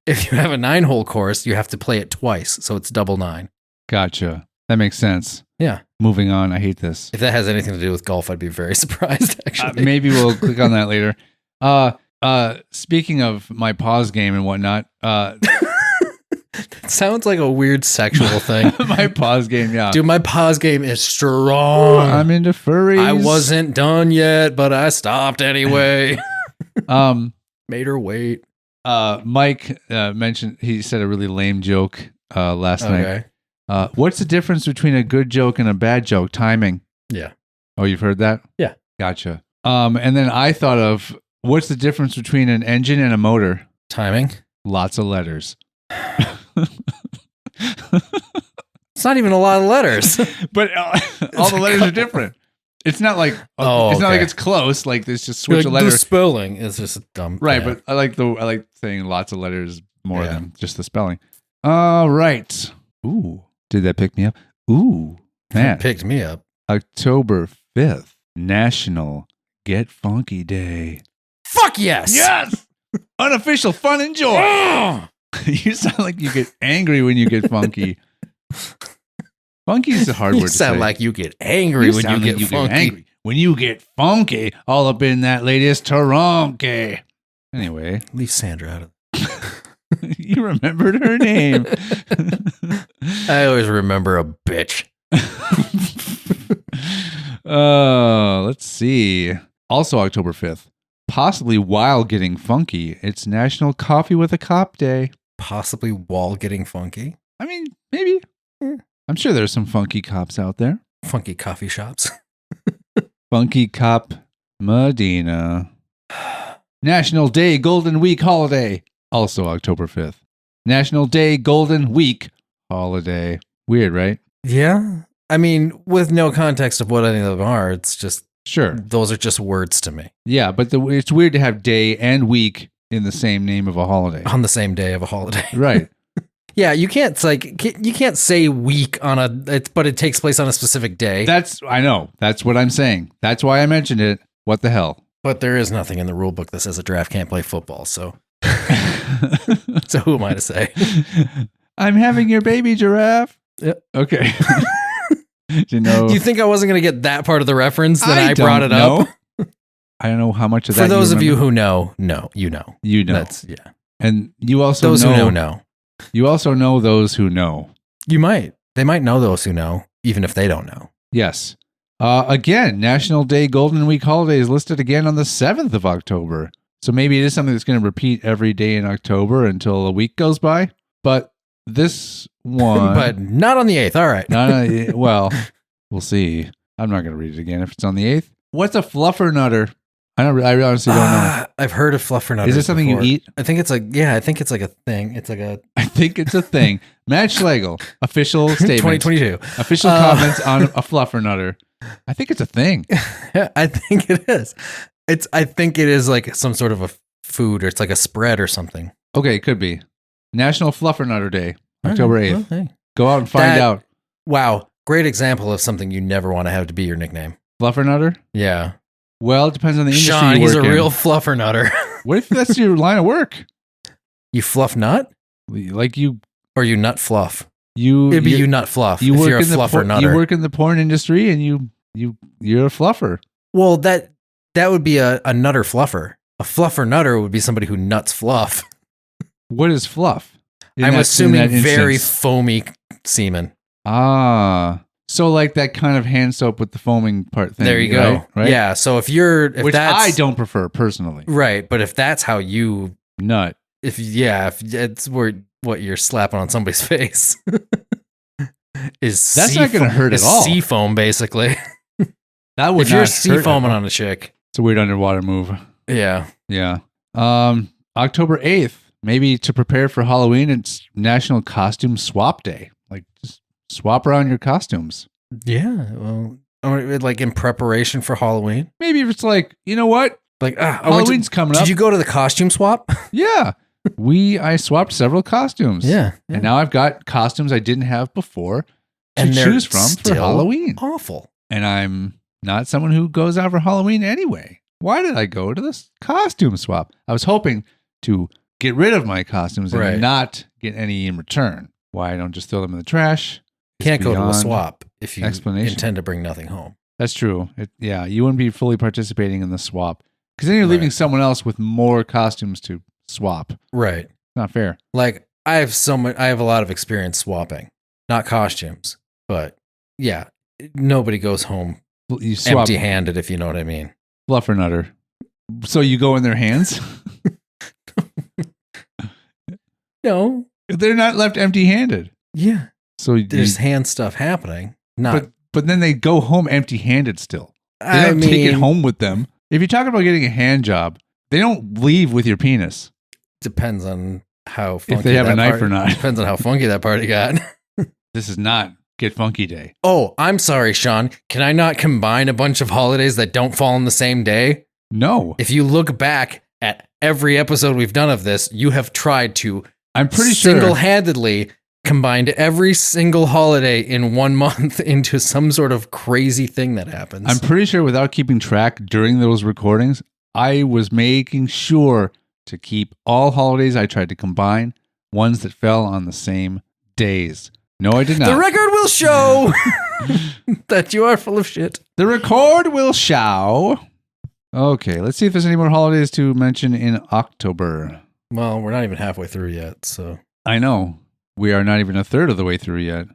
If you have a 9-hole course, you have to play it twice, so it's double 9. Gotcha. That makes sense. Yeah. Moving on. I hate this. If that has anything to do with golf, I'd be very surprised, actually. Maybe we'll click on that later. Speaking of my pause game and whatnot, It sounds like a weird sexual thing. my pause game, yeah. Dude, my pause game is strong. I'm into furries. I wasn't done yet, but I stopped anyway. Made her wait. Mike mentioned, he said a really lame joke last night. What's the difference between a good joke and a bad joke? Timing. Yeah. Oh, you've heard that? Yeah. Gotcha. And then I thought of, what's the difference between an engine and a motor? Timing. Lots of letters. It's not even a lot of letters. But all the letters are different. It's not like it's not like it's close. Like there's just switch a letter. The spelling is just dumb. Right, yeah. but I like saying lots of letters more than just the spelling. All right. Ooh, did that pick me up? Ooh, man, It picked me up. October 5th, National Get Funky Day. Fuck yes. Yes, unofficial fun and joy. You sound like you get angry when you get funky. Funky is a hard word to say. You sound like you get angry when you get funky. Angry. When you get funky, all up in that latest Taronke. Anyway. Leave Sandra out of it. You remembered her name. I always remember a bitch. Let's see. Also October 5th. Possibly while getting funky, it's National Coffee with a Cop Day. Possibly while getting funky. I mean, maybe. I'm sure there's some funky cops out there. Funky coffee shops. Funky Cop Medina. National Day Golden Week Holiday. Also October 5th. National Day Golden Week Holiday. Weird, right? Yeah. I mean, with no context of what any of them are, it's just, Sure. those are just words to me. Yeah, but it's weird to have day and week in the same name of a holiday. On the same day of a holiday. Right. Yeah, you can't say week on but it takes place on a specific day. I know. That's what I'm saying. That's why I mentioned it. What the hell? But there is nothing in the rule book that says a giraffe can't play football, so so who am I to say? I'm having your baby giraffe. Yep. Okay. You know, You think I wasn't going to get that part of the reference that I brought it up? I don't know how much of that. For those of you who know, you know. You know. That's yeah. And you also Those know, who know. You also know those who know. You might. They might know those who know, even if they don't know. Yes. Again, National Day Golden Week Holiday is listed again on the 7th of October. So maybe it is something that's going to repeat every day in October until a week goes by. But this one, but not on the 8th. All right. Well, we'll see. I'm not going to read it again if it's on the 8th. What's a fluffernutter? I honestly don't know. I've heard of fluffernutters. Is it something before. you eat? I think it's like a thing. It's like a. I think it's a thing. Matt Schlegel, official statement. 2022. Official comments on a fluffernutter. I think it's a thing. Yeah, I think it is. I think it is like some sort of a food, or it's like a spread or something. Okay, it could be. National Fluffernutter Day, October 8th. Well, hey. Go out and find out. Wow. Great example of something you never want to have to be your nickname. Fluffernutter? Yeah. Well, it depends on the industry Sean, you he's work a in. real fluffernutter. What if that's your line of work? You fluff nut? Like you... Or you nut fluff? You It'd be you nut fluff if work you're a in the fluffernutter. You work in the porn industry and you're a fluffer. Well, that would be a nutter fluffer. A fluffer nutter would be somebody who nuts fluff. What is fluff? I'm assuming very foamy semen. Ah. So like that kind of hand soap with the foaming part thing. There you go. Right? Yeah. So if Which that's, I don't prefer personally. Right. But if that's how you nut. If it's what you're slapping on somebody's face. That's not going to hurt at all. Sea foam, basically. That would if you're sea foaming on a chick. It's a weird underwater move. Yeah. Yeah. October 8th, maybe to prepare for Halloween, it's National Costume Swap Day. Like, just swap around your costumes. Yeah. Well, like in preparation for Halloween. Maybe if it's like, you know what? Like, Halloween's coming up. Did you go to the costume swap? Yeah. I swapped several costumes. Yeah. And now I've got costumes I didn't have before to and choose from for Halloween. Awful. And I'm not someone who goes out for Halloween anyway. Why did I go to this costume swap? I was hoping to get rid of my costumes and not get any in return. Why I don't just throw them in the trash? Can't go to a swap if you explanation. Intend to bring nothing home. That's true. You wouldn't be fully participating in the swap because then you're leaving someone else with more costumes to swap. Right. Not fair. Like I have a lot of experience swapping, not costumes, but yeah, nobody goes home empty-handed, if you know what I mean. Fluffernutter. So you go in their hands? No. They're not left empty-handed. Yeah. So there's hand stuff happening. Not but then they go home empty-handed still. They don't take it home with them. If you're talking about getting a hand job, they don't leave with your penis. Depends on how funky if they have a knife or not. Depends on how funky that party got. This is not Get Funky Day. Oh, I'm sorry, Sean. Can I not combine a bunch of holidays that don't fall on the same day? No. If you look back at every episode we've done of this, you have tried to I'm pretty sure single-handedly combined every single holiday in 1 month into some sort of crazy thing that happens. I'm pretty sure without keeping track during those recordings, I was making sure to keep all holidays I tried to combine, ones that fell on the same days. No, I did not. The record will show that you are full of shit. The record will show. Okay, let's see if there's any more holidays to mention in October. Well, we're not even halfway through yet, so. I know. We are not even a third of the way through yet.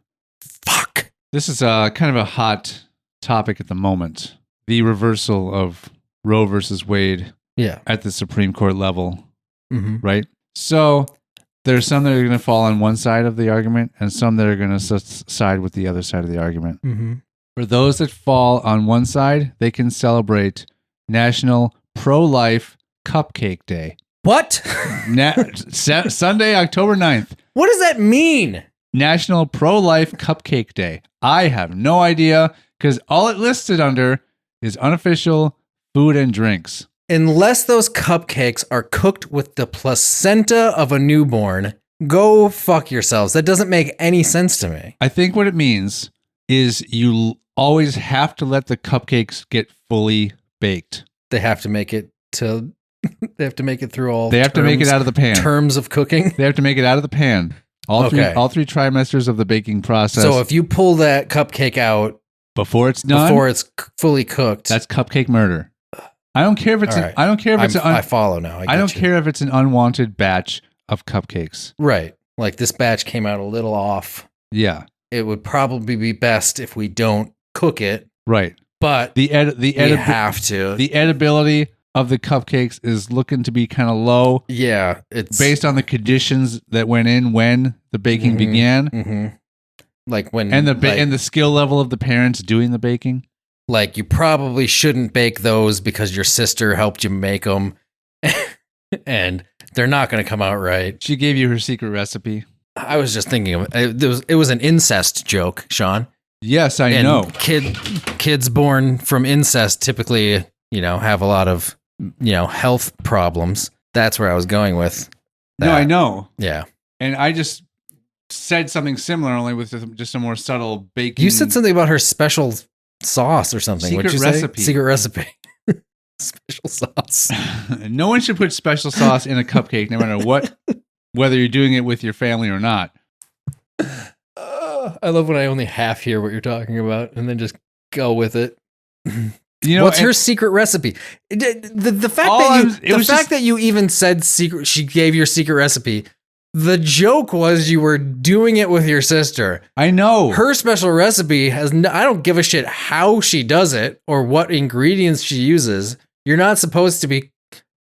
Fuck. This is kind of a hot topic at the moment. The reversal of Roe versus Wade at the Supreme Court level, right? So there's some that are going to fall on one side of the argument and some that are going to side with the other side of the argument. Mm-hmm. For those that fall on one side, they can celebrate National Pro-Life Cupcake Day. What? Sunday, October 9th. What does that mean? National Pro-Life Cupcake Day. I have no idea because all it listed under is unofficial food and drinks. Unless those cupcakes are cooked with the placenta of a newborn, go fuck yourselves. That doesn't make any sense to me. I think what it means is you always have to let the cupcakes get fully baked. They have to make it to... They have to make it through all. They have to make it out of the pan. Terms of cooking. They have to make it out of the pan. All three trimesters of the baking process. So if you pull that cupcake out before it's done, before it's fully cooked, that's cupcake murder. I don't care if it's. I don't care if it's. I follow now. I don't care if it's an unwanted batch of cupcakes. Right. Like this batch came out a little off. Yeah. It would probably be best if we don't cook it. Right. But we have to. The edibility of the cupcakes is looking to be kind of low. Yeah, it's based on the conditions that went in when the baking began. Mm-hmm. Like when and the skill level of the parents doing the baking. Like you probably shouldn't bake those because your sister helped you make them, and they're not going to come out right. She gave you her secret recipe. I was just thinking of it was an incest joke, Sean. Yes, I know. Kids born from incest typically, have a lot of, health problems. That's where I was going with that. No, I know. Yeah. And I just said something similar, only with just a more subtle baking. You said something about her special sauce or something. Secret recipe. Secret recipe. Special sauce. No one should put special sauce in a cupcake, no matter what, whether you're doing it with your family or not. I love when I only half hear what you're talking about and then just go with it. What's her secret recipe? The fact that you even said secret, she gave your secret recipe. The joke was you were doing it with your sister. I know. Her special recipe I don't give a shit how she does it or what ingredients she uses. You're not supposed to be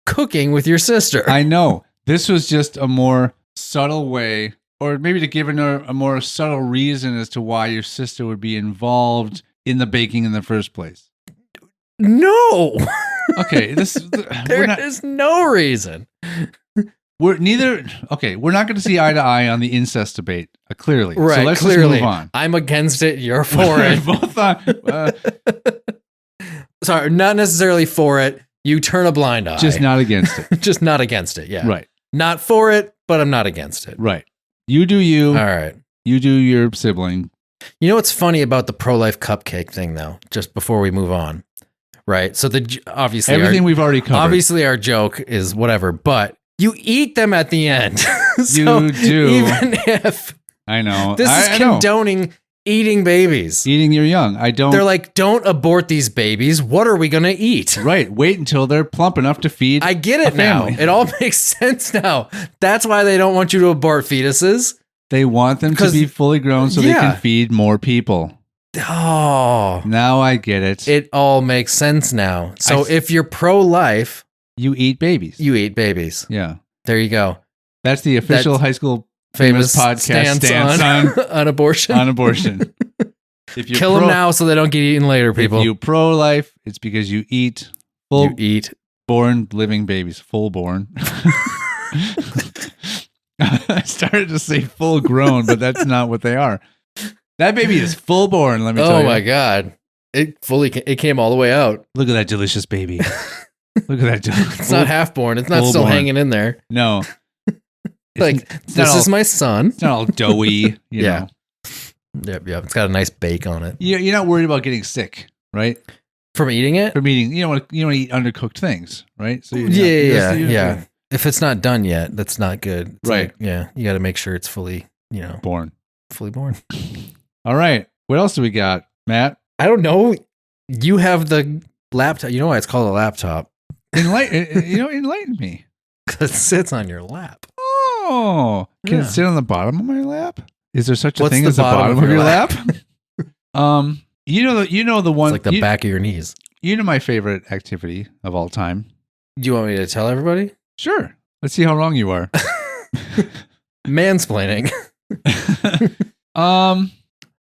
cooking with your sister. I know. This was just a more subtle way, or maybe to give her a more subtle reason as to why your sister would be involved in the baking in the first place. No. Okay. There is no reason. We're not going to see eye to eye on the incest debate, clearly. Right, so let's clearly. just move on. I'm against it. You're for it. Both on. Sorry, not necessarily for it. You turn a blind eye. Just not against it. Just not against it, yeah. Right. Not for it, but I'm not against it. Right. You do you. All right. You do your sibling. You know what's funny about the pro-life cupcake thing, though, just before we move on? Right? So obviously... Everything we've already covered. Obviously our joke is whatever, but... You eat them at the end. You do. Even if I know. This is condoning eating babies. Eating your young. They're like, don't abort these babies. What are we going to eat? Right. Wait until they're plump enough to feed. I get it now. It all makes sense now. That's why they don't want you to abort fetuses. They want them to be fully grown so they can feed more people. Oh. Now I get it. It all makes sense now. So if you're pro-life... You eat babies. You eat babies. Yeah. There you go. That's the official high school famous podcast stance on abortion. On abortion. If you kill them now so they don't get eaten later, people. If you pro-life, it's because you eat born living babies. Full born. I started to say full grown, but that's not what they are. That baby is full born, let me tell you. Oh my God. It came all the way out. Look at that delicious baby. Look at that. It's not half born. It's not still hanging in there. No. This is my son. It's not all doughy. You know. Yep. It's got a nice bake on it. You're not worried about getting sick, right? From eating it? From eating. You don't want to eat undercooked things, right? So yeah. If it's not done yet, that's not good. It's right. You got to make sure it's fully, born. Fully born. All right. What else do we got, Matt? I don't know. You have the laptop. You know why it's called a laptop? Enlighten me. Because it sits on your lap. Oh, can it sit on the bottom of my lap? Is there such a thing the as the bottom of your lap? You know the one. It's like the back of your knees. You know my favorite activity of all time. Do you want me to tell everybody? Sure. Let's see how wrong you are. Mansplaining. On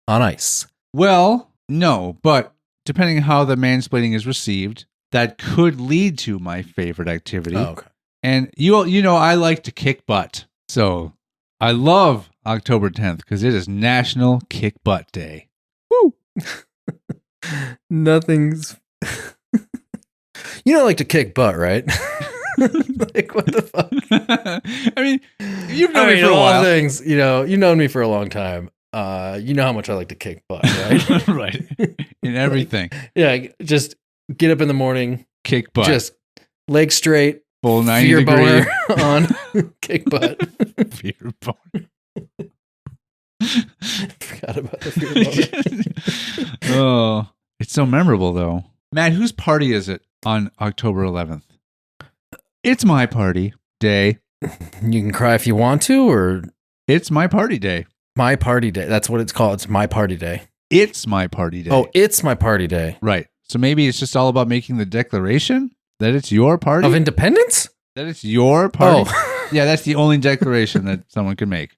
ice. Well, no, but depending on how the mansplaining is received, that could lead to my favorite activity. Oh, okay. And I like to kick butt. So I love October 10th because it is National Kick Butt Day. Woo! Nothing's... You don't like to kick butt, right? Like, what the fuck? I mean, you've known me for a while. Things, you've known me for a long time. You know how much I like to kick butt, right? Right. In everything. Just get up in the morning, kick butt. Just leg straight, full 90 degree on, kick butt. Fear boner. Forgot about the fear boner. Oh, it's so memorable though. Matt, whose party is it on October 11th? It's my party day. You can cry if you want to, or it's my party day. My party day. That's what it's called. It's my party day. It's my party day. Oh, it's my party day. Right. So maybe it's just all about making the declaration That it's your party? Of independence? That it's your party? Oh. Yeah, that's the only declaration that someone can make.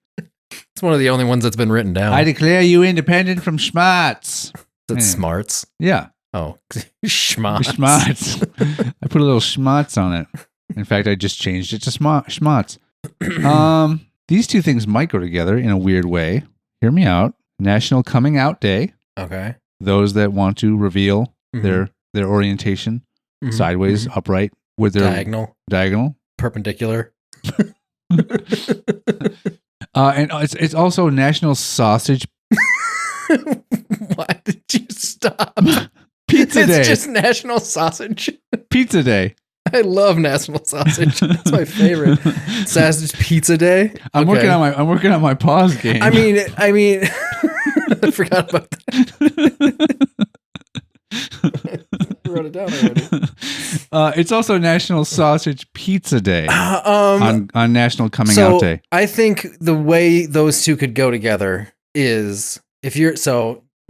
It's one of the only ones that's been written down. I declare you independent from schmarts. That's smarts. Yeah. Oh, schmarts. Schmarts. I put a little schmarts on it. In fact, I just changed it to schmarts. These two things might go together in a weird way. Hear me out. National Coming Out Day. Okay. Those that want to reveal their orientation, sideways, upright, with their diagonal, perpendicular. And it's also National Sausage. Why did you stop? Pizza Day. It's just National Sausage. Pizza Day. I love National Sausage. That's my favorite. Sausage Pizza Day. I'm working on my pause game. I mean, I forgot about that. I wrote it down already. It's also National Sausage Pizza Day on National Coming Out Day. I think the way those two could go together is if you're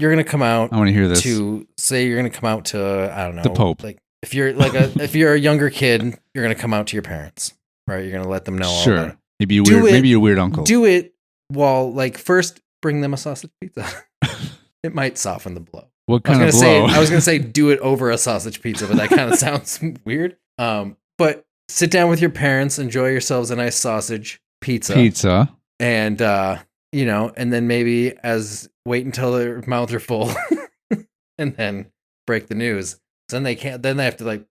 going to come out. I want to hear this. To say you're going to come out to, I don't know, the Pope. Like if you're if you're a younger kid, you're going to come out to your parents, right? You're going to let them know. Sure. All that. Maybe a weird uncle. Do it while first bring them a sausage pizza. It might soften the blow. What kind of blow? I was going to say do it over a sausage pizza, but that kind of sounds weird. But sit down with your parents, enjoy yourselves a nice sausage pizza. And, and then maybe wait until their mouths are full and then break the news. So then they have to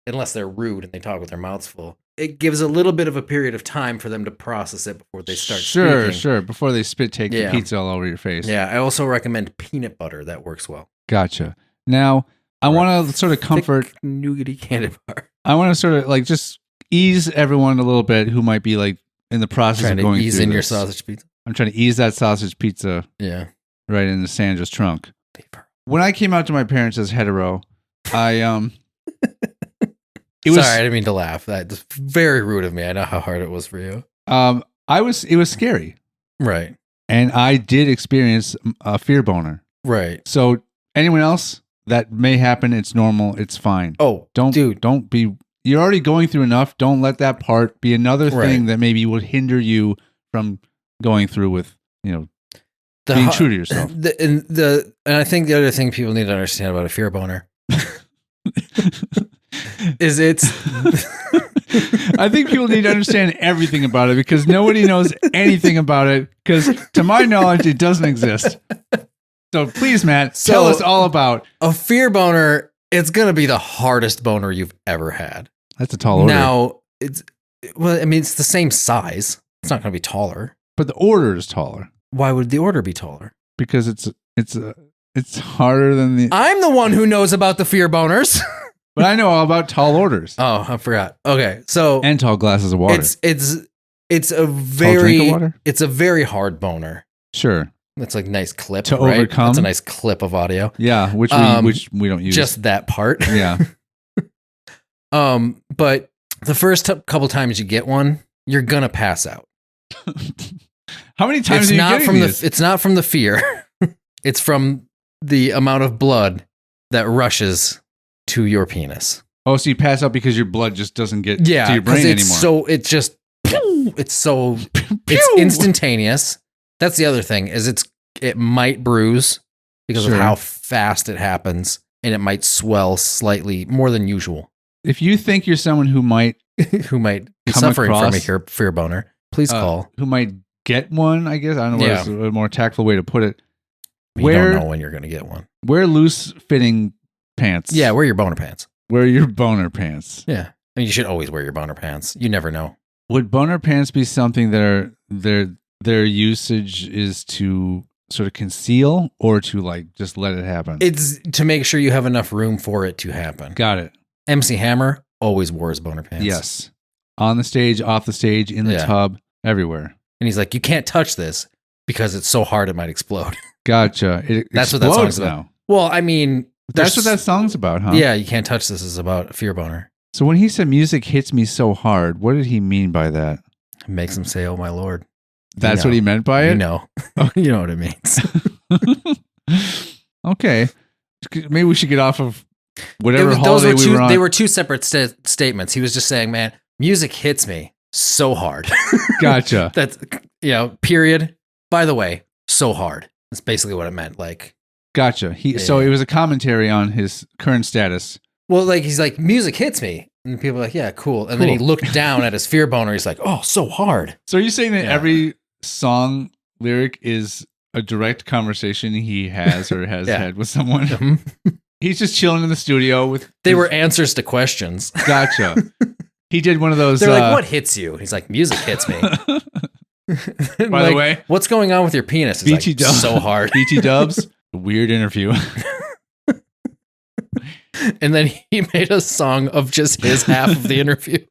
unless they're rude and they talk with their mouths full. It gives a little bit of a period of time for them to process it before they start speaking. Sure. Before they take the pizza all over your face. Yeah, I also recommend peanut butter. That works well. Gotcha. Now, I want to sort of comfort... Thick, nougaty candy bar. I want to sort of just ease everyone a little bit who might be in the process of going through ease in your sausage pizza. I'm trying to ease that sausage pizza right into Sandra's trunk. When I came out to my parents as hetero, Sorry, I didn't mean to laugh. That's very rude of me. I know how hard it was for you. It was scary. Right. And I did experience a fear boner. Right. So anyone else, that may happen. It's normal. It's fine. Oh, don't be, you're already going through enough. Don't let that part be another thing that maybe would hinder you from going through with, being true to yourself. And I think the other thing people need to understand about a fear boner is I think people need to understand everything about it because nobody knows anything about it because to my knowledge, it doesn't exist. So please, Matt, tell us all about a fear boner. It's going to be the hardest boner you've ever had. That's a tall order. Now, it's the same size. It's not going to be taller. But the order is taller. Why would the order be taller? Because it's harder than the... I'm the one who knows about the fear boners. But I know all about tall orders. Oh, I forgot. Okay, so... And tall glasses of water. It's a very hard boner. Sure. It's nice clip to overcome. That's a nice clip of audio. Yeah, which we don't use. Just that part. Yeah. But the first couple times you get one, you're gonna pass out. How many times are you getting these? It's not from the fear. It's from the amount of blood that rushes to your penis. Oh, so you pass out because your blood just doesn't get to your brain anymore. So it's instantaneous. That's the other thing is it might bruise because of how fast it happens, and it might swell slightly more than usual. If you think you're someone who might be suffering from a fear boner, please call. Who might get one, I guess. I don't know what's a more tactful way to put it. You don't know when you're going to get one. Wear loose-fitting pants. Yeah, wear your boner pants. Wear your boner pants. Yeah. I mean, you should always wear your boner pants. You never know. Would boner pants be something that their usage is to sort of conceal or to just let it happen? It's to make sure you have enough room for it to happen. Got it. MC Hammer always wore his boner pants. Yes. On the stage, off the stage, in the tub, everywhere. And he's like, you can't touch this because it's so hard it might explode. Gotcha. That's what that song's about. Now. Well, I mean... That's what that song's about, huh? Yeah, you can't touch this is about a fear boner. So when he said music hits me so hard, what did he mean by that? It makes him say, oh my Lord. That's what he meant by it? You know. You know what it means. Okay. Maybe we should get off of whatever holiday we were on. They were two separate statements. He was just saying, man, music hits me so hard. Gotcha. That's, period. By the way, so hard. That's basically what it meant. Like, gotcha. So it was a commentary on his current status. Well, like, he's like, music hits me. And people are like, yeah, cool. And then he looked down at his fear boner. He's like, oh, so hard. So are you saying that every song lyric is a direct conversation he has or has had with someone? He's just chilling in the studio with... They were answers to questions. Gotcha. He did one of those... They're like, what hits you? He's like, music hits me. By the way... What's going on with your penis? He's BT like, Dubs. so hard. BT Dubs. Weird interview. And then he made a song of just his half of the interview.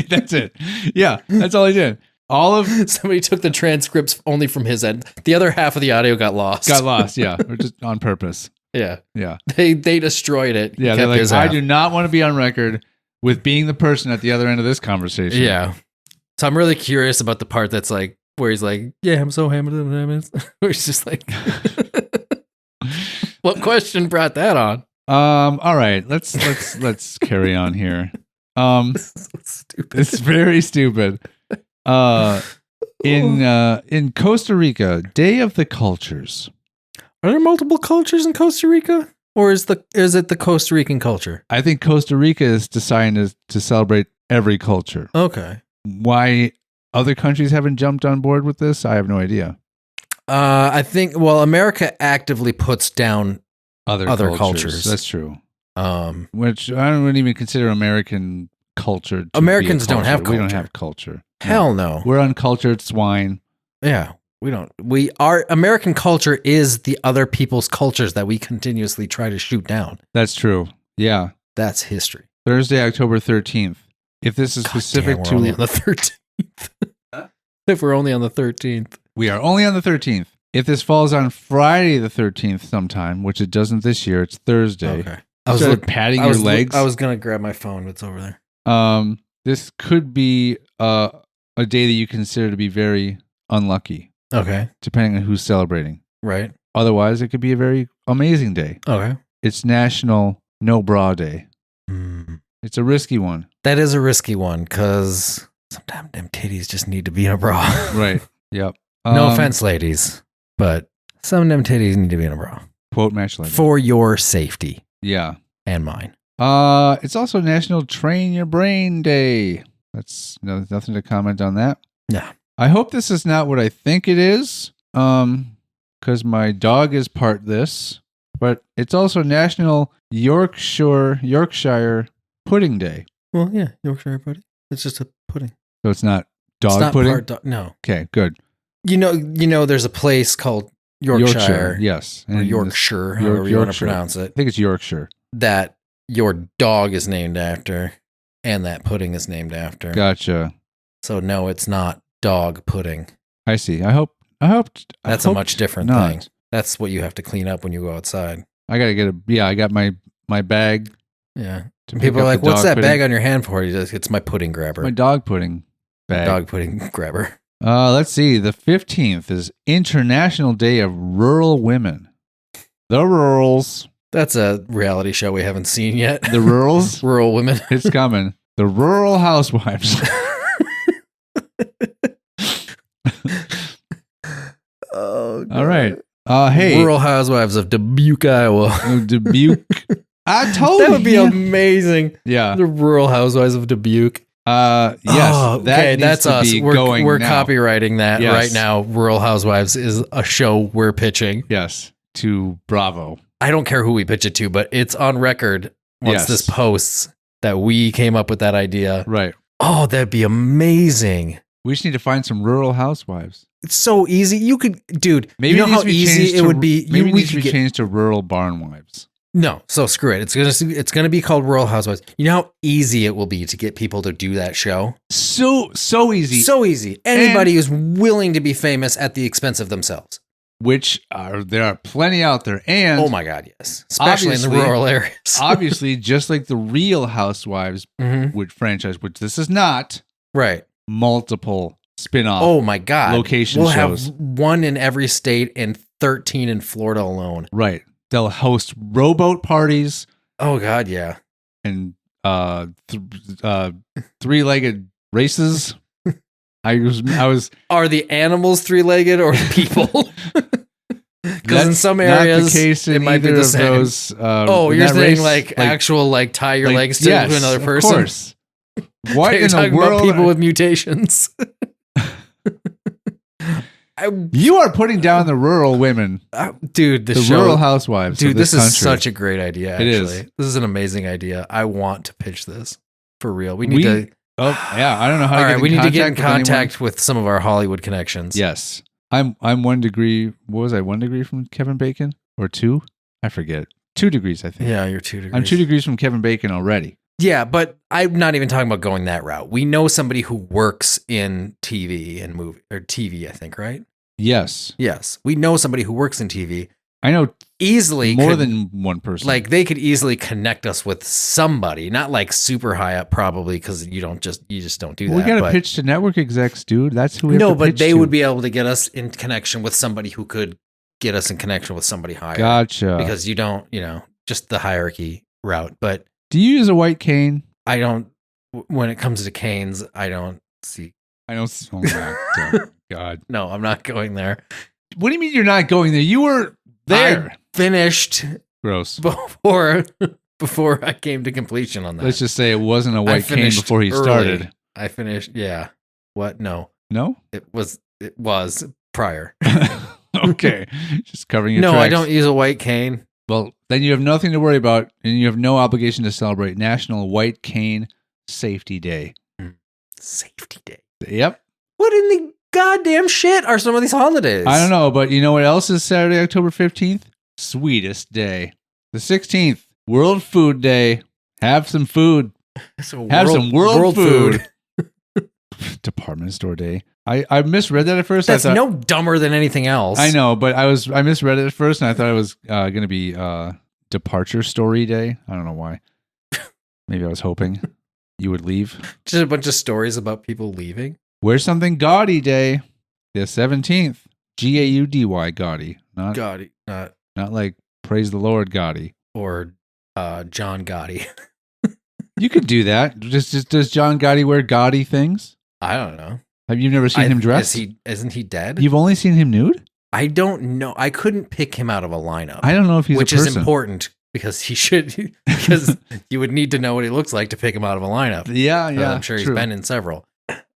That's it. Yeah, that's all he did. Somebody took the transcripts only from his end. The other half of the audio got lost. Yeah. Or just on purpose. Yeah. Yeah. They destroyed it. Yeah, they're like, I do not want to be on record with being the person at the other end of this conversation. Yeah. So I'm really curious about the part that's like, where he's like, yeah, I'm so hammered. Where he's just like, what question brought that on? All right, let's carry on here. This is so stupid. It's very stupid. In Costa Rica, Day of the Cultures. Are there multiple cultures in Costa Rica? Or is it the Costa Rican culture? I think Costa Rica is deciding to celebrate every culture. Okay. Why other countries haven't jumped on board with this, I have no idea. I think, America actively puts down other cultures. That's true. Which I don't even consider American culture. Americans don't have culture. We don't have culture. Hell no. We're uncultured swine. Yeah, we don't. Our American culture is the other people's cultures that we continuously try to shoot down. That's true. Yeah. That's history. Thursday, October 13th. If this is specific to... We're only on the 13th. If we're only on the 13th. We are only on the 13th. If this falls on Friday the 13th sometime, which it doesn't this year, it's Thursday. Okay. I was patting your legs. I was going to grab my phone. It's over there. This could be a day that you consider to be very unlucky. Okay. Depending on who's celebrating. Right. Otherwise, it could be a very amazing day. Okay. It's National No Bra Day. It's a risky one. That is a risky one because sometimes them titties just need to be in a bra. Right. Yep. No offense, ladies, but some of them titties need to be in a bra. Quote match lady. For your safety. Yeah. And mine. It's also National Train Your Brain Day. That's nothing to comment on that. Yeah. I hope this is not what I think it is. Because my dog is part this. But it's also National Yorkshire Pudding Day. Well, yeah, Yorkshire pudding. It's just a pudding. So it's not dog pudding? No. Okay, good. You know, there's a place called Yorkshire. Yes. Or Yorkshire, however you want to pronounce it. I think it's Yorkshire. That your dog is named after and that pudding is named after. Gotcha. So no, it's not dog pudding. I see. I hope that's a much different thing. That's what you have to clean up when you go outside. I got to get I got my bag. Yeah. People are like, what's that bag on your hand for? He's like, it's my pudding grabber. My dog pudding bag. Dog pudding grabber. Let's see. The 15th is International Day of Rural Women. The Rurals. That's a reality show we haven't seen yet. The Rurals? Rural Women. It's coming. The Rural Housewives. Oh, God. All right. Hey. Rural Housewives of Dubuque, Iowa. Dubuque. I told you. That would be amazing. Yeah. The Rural Housewives of Dubuque. Yes. Okay, that's us. We're now. Copywriting that right now. Rural Housewives is a show we're pitching. Yes. To Bravo. I don't care who we pitch it to, but it's on record once this posts that we came up with that idea. Right. Oh, that'd be amazing. We just need to find some rural housewives. It's so easy. You could, dude. Maybe you know how easy it would be. Maybe it needs to be changed to rural barn wives. No, so screw it. It's gonna be called Rural Housewives. You know how easy it will be to get people to do that show. So easy. So easy. Anybody who's willing to be famous at the expense of themselves. There are plenty out there, and oh my God, yes, especially in the rural areas. Obviously, just like the Real Housewives would franchise, which this is not. Right. Multiple spin-off. Oh my God. Location shows. Have one in every state and 13 in Florida alone. Right. They'll host rowboat parties. Oh God, yeah. And three-legged races. I was. Are the animals three-legged or the people? Because in some areas, not the case in it might be the same. Those, you're saying like actual like tie your legs to another person? Of course. What in the talking world? About people with mutations. You are putting down the rural women, dude. The rural housewives. Dude, of this is country. such a great idea. Actually, this is an amazing idea. I want to pitch this for real. We need to. Oh yeah, I don't know how. All to right, get we in need to get in contact contact with some of our Hollywood connections. Yes, I'm 1 degree. What was I? 1 degree from Kevin Bacon or 2? I forget. 2 degrees, I think. Yeah, you're 2 degrees. I'm 2 degrees from Kevin Bacon already. Yeah, but I'm not even talking about going that route. We know somebody who works in TV and movie or TV. I think, right? Yes. Yes, we know somebody who works in TV. I know easily more than one person. Like they could easily connect us with somebody, not like super high up, probably because you just don't do that. We got to pitch to network execs, dude. That's who we have no, to but pitch they to. would be able to get us in connection with somebody who could get us in connection with somebody higher. Gotcha. Because you don't, just the hierarchy route. But do you use a white cane? I don't. When it comes to canes, I don't see. I don't. Oh my God. No, I'm not going there. What do you mean you're not going there? You were there. I finished. Gross. Before I came to completion on that. Let's just say it wasn't a white cane before he started. I finished. Yeah. What? No. No? It was prior. Okay. Just covering your No, tracks. I don't use a white cane. Well, then you have nothing to worry about, and you have no obligation to celebrate National White Cane Safety Day. Safety Day. Yep. What in the goddamn shit are some of these holidays? I don't know, but you know what else is Saturday, October 15th? Sweetest Day. The 16th, World Food Day. Have some food. Have some world food. Department store day. I misread that at first. That's I thought, no dumber than anything else. I know, but I misread it at first, and I thought it was going to be Departure Story Day. I don't know why. Maybe I was hoping you would leave. Just a bunch of stories about people leaving. Wear something gaudy day. The 17th. Gaudy gaudy. Not Gaudy. Not like praise the Lord gaudy. Or John Gotti. You could do that. Does John Gotti wear gaudy things? I don't know. Have you never seen him dressed? Isn't he dead? You've only seen him nude? I don't know. I couldn't pick him out of a lineup. I don't know if he's which a person. is important because because you would need to know what he looks like to pick him out of a lineup. Yeah. I'm sure he's been in several.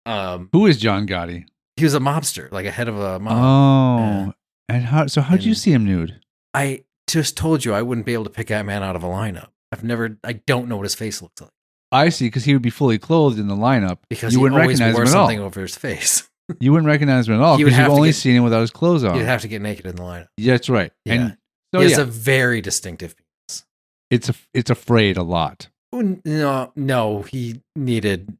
Who is John Gotti? He was a mobster, like a head of a mob. Oh. Yeah. And how'd you see him nude? I just told you I wouldn't be able to pick that man out of a lineup. I don't know what his face looks like. I see, because he would be fully clothed in the lineup. Because you he wouldn't always recognize wore him at all. something over his face. You wouldn't recognize him at all because you've only seen him without his clothes on. You'd have to get naked in the lineup. Yeah, that's right. Yeah. And so, he has a very distinctive penis. It's afraid a lot. No, he needed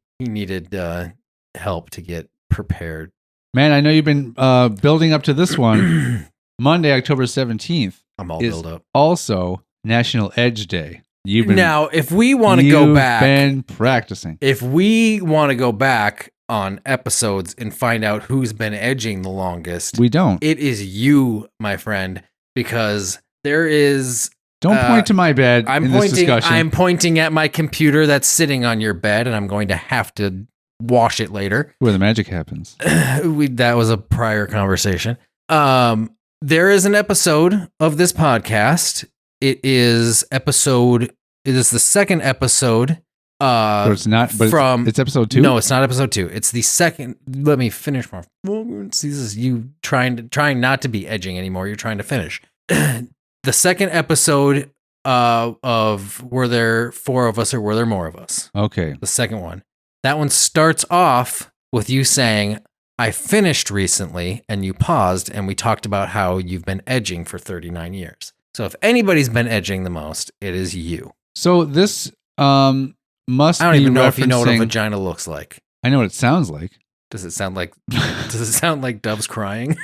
help to get prepared. Man, I know you've been building up to this one. Monday, October 17th. I'm all built up. Also National Edge Day. Now, if we want to go back, you've been practicing. If we want to go back on episodes and find out who's been edging the longest, we don't. It is you, my friend, because there is. Don't point to my bed this discussion. I'm pointing at my computer that's sitting on your bed, and I'm going to have to wash it later. Where the magic happens. That was a prior conversation. There is an episode of this podcast. It is the second episode. So it's not, but it's episode 2? No, it's not episode 2. It's the second. Let me finish my. This is you trying not to be edging anymore. You're trying to finish. The second episode of Were There 4 of Us or Were There More of Us? Okay. The second one. That one starts off with you saying, I finished recently, and you paused, and we talked about how you've been edging for 39 years. So if anybody's been edging the most, it is you. So this must be I don't even know referencing... if you know what a vagina looks like. I know what it sounds like. Does it sound like doves crying?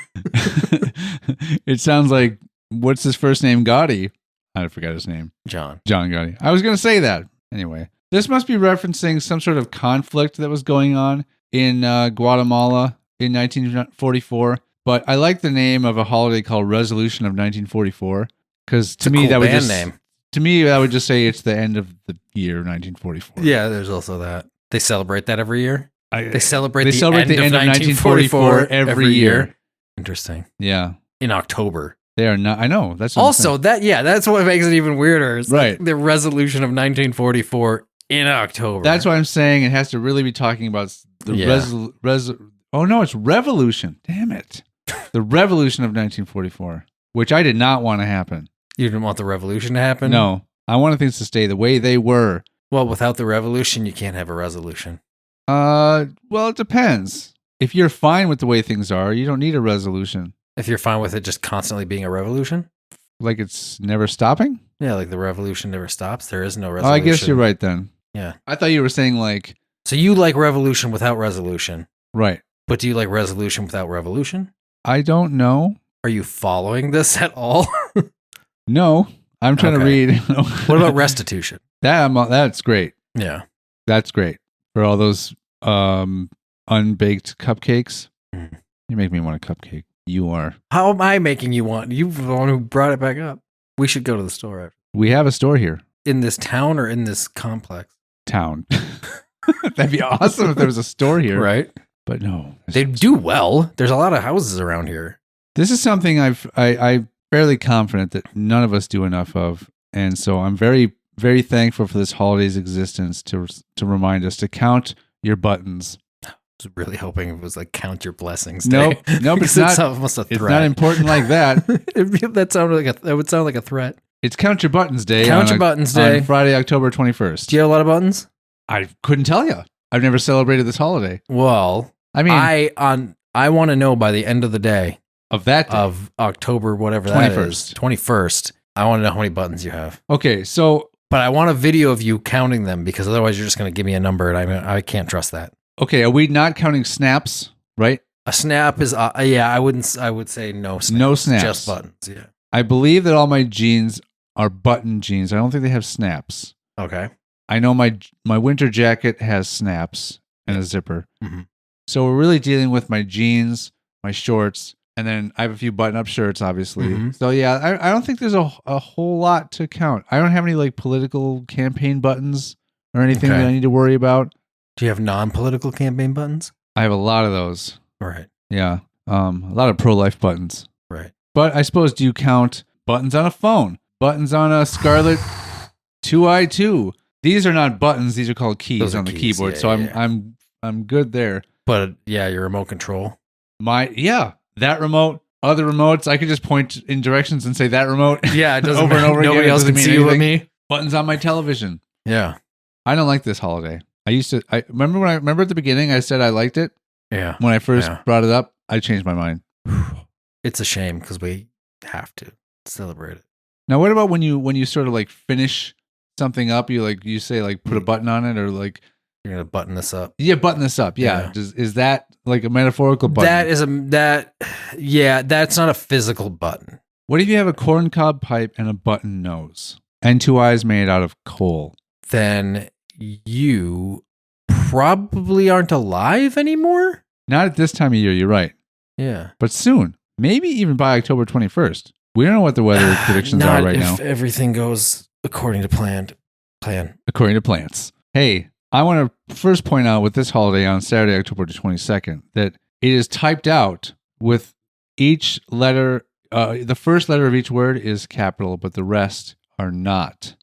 It sounds like, what's his first name? Gotti. I forgot his name. John Gotti. I was going to say that. Anyway, this must be referencing some sort of conflict that was going on in Guatemala in 1944. But I like the name of a holiday called Resolution of 1944. Because to me, that would just name. to me, I would just say it's the end of the year 1944. Yeah, there's also that. They celebrate that every year? They celebrate the end of 1944 every year. Interesting. Yeah. In October. They are not. I know. That's what also that's what makes it even weirder. It's right. Like the resolution of 1944 in October. That's why I'm saying it has to really be talking about the oh no, it's revolution. Damn it. The revolution of 1944, which I did not want to happen. You didn't want the revolution to happen? No. I wanted things to stay the way they were. Well, without the revolution, you can't have a resolution. Well, it depends. If you're fine with the way things are, you don't need a resolution. If you're fine with it just constantly being a revolution? Like it's never stopping? Yeah, like the revolution never stops. There is no resolution. Oh, I guess you're right then. Yeah. I thought you were saying like... So you like revolution without resolution. Right. But do you like resolution without revolution? I don't know. Are you following this at all? No. I'm trying to read. What about restitution? That's great. Yeah. That's great. For all those unbaked cupcakes. Mm. You make me want a cupcake. You are. How am I making you want? You're the one who brought it back up. We should go to the store after. We have a store here. In this town or in this complex? Town. That'd be awesome if there was a store here. Right. But no. They do well. There's a lot of houses around here. This is something I'm fairly confident that none of us do enough of. And so I'm very, very thankful for this holiday's existence to remind us to count your buttons. I was really hoping it was like count your blessings. Nope, it's not. Almost a threat. It's not important like that. That would sound like a threat. It's Count Your Buttons Day. Count Your Buttons Day. On Friday, October 21st. Do you have a lot of buttons? I couldn't tell you. I've never celebrated this holiday. Well, I mean, I want to know by the end of the day of that day, of October, whatever 21st. that is, 21st. I want to know how many buttons you have. Okay, so but I want a video of you counting them because otherwise you're just going to give me a number and I can't trust that. Okay, are we not counting snaps? Right? A snap is I would say no snaps. No snaps. Just buttons. Yeah. I believe that all my jeans are button jeans. I don't think they have snaps. Okay. I know my winter jacket has snaps and a zipper. Mm-hmm. So we're really dealing with my jeans, my shorts, and then I have a few button-up shirts, obviously. Mm-hmm. So yeah, I don't think there's a whole lot to count. I don't have any like political campaign buttons or anything that I need to worry about. Do you have non-political campaign buttons? I have a lot of those. Right. Yeah. A lot of pro-life buttons. Right. But I suppose, do you count buttons on a phone? Buttons on a Scarlett 2i2? These are not buttons. These are called keys on the keyboard. Yeah, so yeah. I'm good there. But yeah, your remote control. That remote, other remotes. I could just point in directions and say that remote. Yeah, it doesn't over and over again. Nobody else can see you but me. Buttons on my television. Yeah. I don't like this holiday. I remember at the beginning I said I liked it. Yeah. When I first brought it up, I changed my mind. It's a shame because we have to celebrate it. Now, what about when you sort of like finish something up? You say like put a button on it or like you're gonna button this up. Yeah, button this up. Yeah. Is that like a metaphorical button? That's not a physical button. What if you have a corncob pipe and a button nose and two eyes made out of coal? Then you probably aren't alive anymore. Not at this time of year. You're right. Yeah, but soon, maybe even by October 21st. We don't know what the weather predictions are right now. If everything goes according to plan. According to plans. Hey, I want to first point out with this holiday on Saturday, October 22nd, that it is typed out with each letter. The first letter of each word is capital, but the rest are not.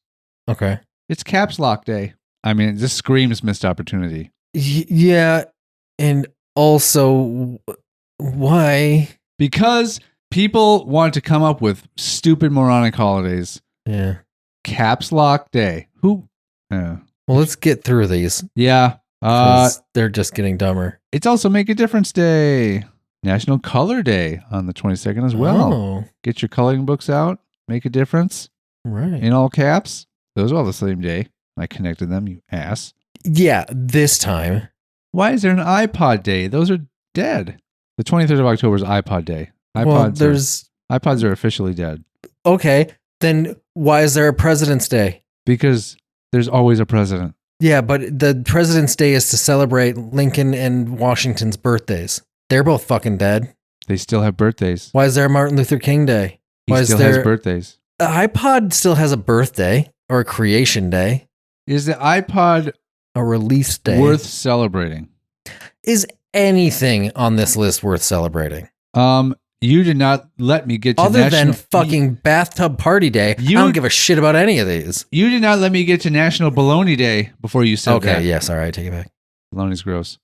Okay. It's Caps Lock Day. I mean, this screams missed opportunity. Yeah. And also, why? Because people want to come up with stupid, moronic holidays. Yeah. Caps Lock Day. Who? Well, let's get through these. Yeah. They're just getting dumber. It's also Make a Difference Day. National Color Day on the 22nd as well. Oh. Get your coloring books out. Make a difference. Right. In all caps. Those are all the same day. I connected them, you ass. Yeah, this time. Why is there an iPod Day? Those are dead. The 23rd of October is iPod Day. iPods are officially dead. Okay. Then why is there a President's Day? Because there's always a president. Yeah, but the President's Day is to celebrate Lincoln and Washington's birthdays. They're both fucking dead. They still have birthdays. Why is there a Martin Luther King Day? He still has birthdays. iPod still has a birthday or a creation day, Is the iPod a release day. worth celebrating? Is anything on this list worth celebrating? You did not let me get to Other National... than fucking bathtub party day. I don't give a shit about any of these. You did not let me get to National Bologna Day before you said that. Okay, yes, all right, take it back. Bologna's gross.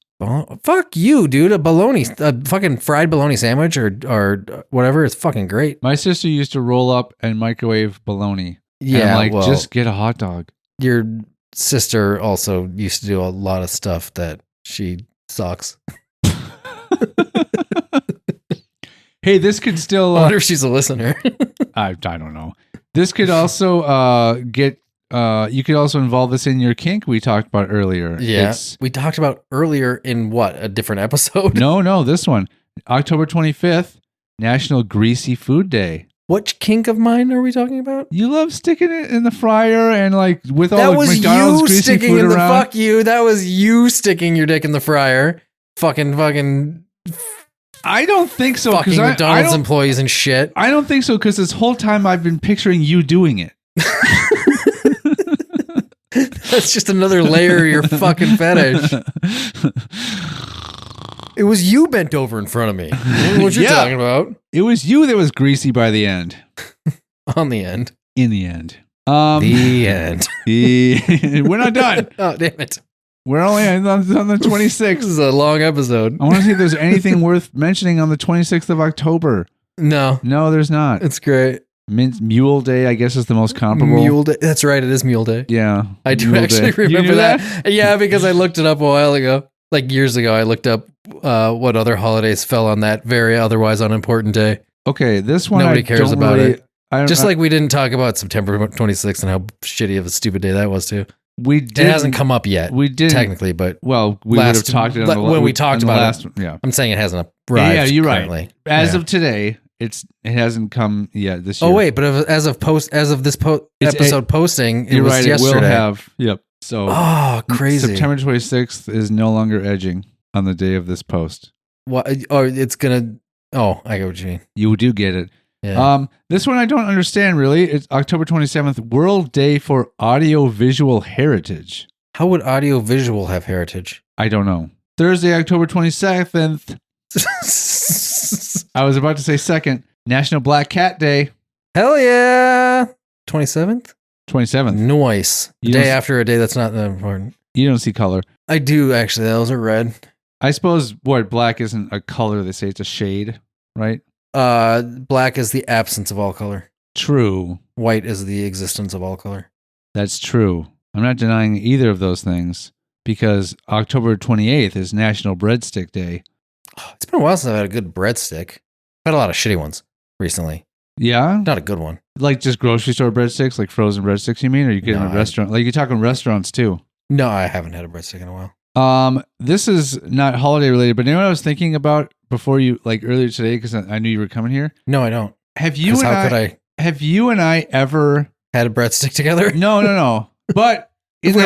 Fuck you, dude. A fucking fried bologna sandwich or whatever is fucking great. My sister used to roll up and microwave bologna. Yeah, and I'm like, just get a hot dog. Your sister also used to do a lot of stuff that she sucks. Hey, this could still... I wonder if she's a listener. I don't know. This could also you could also involve this in your kink we talked about earlier. Yeah. We talked about earlier in what? A different episode? No, this one. October 25th, National Greasy Food Day. What kink of mine are we talking about? You love sticking it in the fryer and like with all that the was McDonald's you greasy sticking food in the around. fuck you. That was you sticking your dick in the fryer. Fucking I don't think so. Fucking I McDonald's don't, employees and shit. I don't think so because this whole time I've been picturing you doing it. That's just another layer of your fucking fetish. It was you bent over in front of me. What you're talking about? It was you that was greasy by the end. On the end. In the end. The end. We're not done. Oh, damn it. We're only on the 26th. This is a long episode. I want to see if there's anything worth mentioning on the 26th of October. No, there's not. it's great. Mule Day, I guess, is the most comparable. Mule Day. That's right. It is Mule Day. Yeah. I do Mule actually Day. remember You knew that. Yeah, because I looked it up a while ago. Like years ago, I looked up what other holidays fell on that very otherwise unimportant day. Okay, this one Nobody I cares don't about really, it. Just like we didn't talk about September 26th and how shitty of a stupid day that was too. It hasn't come up yet. We did technically, but well, we would have talked it on when we talked about last. it. Yeah, I'm saying it hasn't arrived. Yeah, you're currently. right. As of today, it hasn't come yet this year. Oh wait, but as of this episode posting, it you're was right, yesterday. It will have. Yep. So crazy. September 26th is no longer edging on the day of this post. What? Oh, it's gonna. Oh, I get what you mean. You do get it. Yeah. This one I don't understand really. It's October 27th, World Day for Audio-Visual Heritage. How would audio-visual have heritage? I don't know. Thursday, October 27th. I was about to say second, National Black Cat Day. Hell yeah! 27th? 27th. Nice. You Day don't- after a day that's not that important. You don't see color. I do actually. Those are red. I suppose what black isn't a color. They say it's a shade, right? Black is the absence of all color. True. White is the existence of all color. That's true. I'm not denying either of those things because October 28th is National Breadstick Day. It's been a while since I've had a good breadstick. I've had a lot of shitty ones recently. Yeah? Not a good one. Like just grocery store breadsticks, like frozen breadsticks, you mean? Or you get in a restaurant? Like you're talking restaurants too. No, I haven't had a breadstick in a while. This is not holiday related, but you know what I was thinking about before you, like earlier today, because I knew you were coming here? No, I don't. Have you and have you and I ever had a breadstick together? No. But have we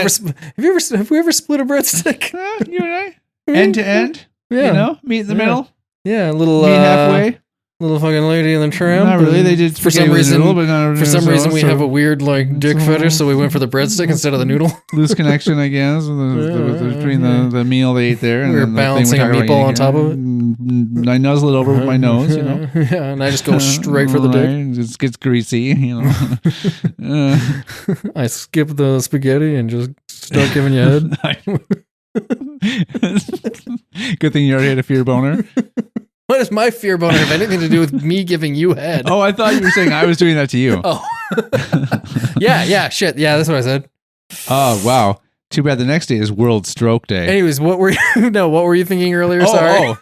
ever split a breadstick? You and I? End to end? Yeah. You know? Meet in the middle? Yeah, a little meet halfway? Little fucking lady in the tram. Not really. They did for some reason. Noodle, but not for some reason, we so have a weird like dick fetish, so we went for the breadstick instead of the noodle. Loose connection, I guess, between the meal they ate there. And we were balancing a meatball on top of it. I nuzzle it over with my nose, you know. Yeah, and I just go straight for the dick. It just gets greasy, you know. I skip the spaghetti and just start giving you head. Good thing you already had a fear boner. What does my fear boner have anything to do with me giving you head? Oh, I thought you were saying I was doing that to you. Oh. Yeah, shit. Yeah, that's what I said. Oh, wow. Too bad the next day is World Stroke Day. Anyways, what were you thinking earlier? Sorry.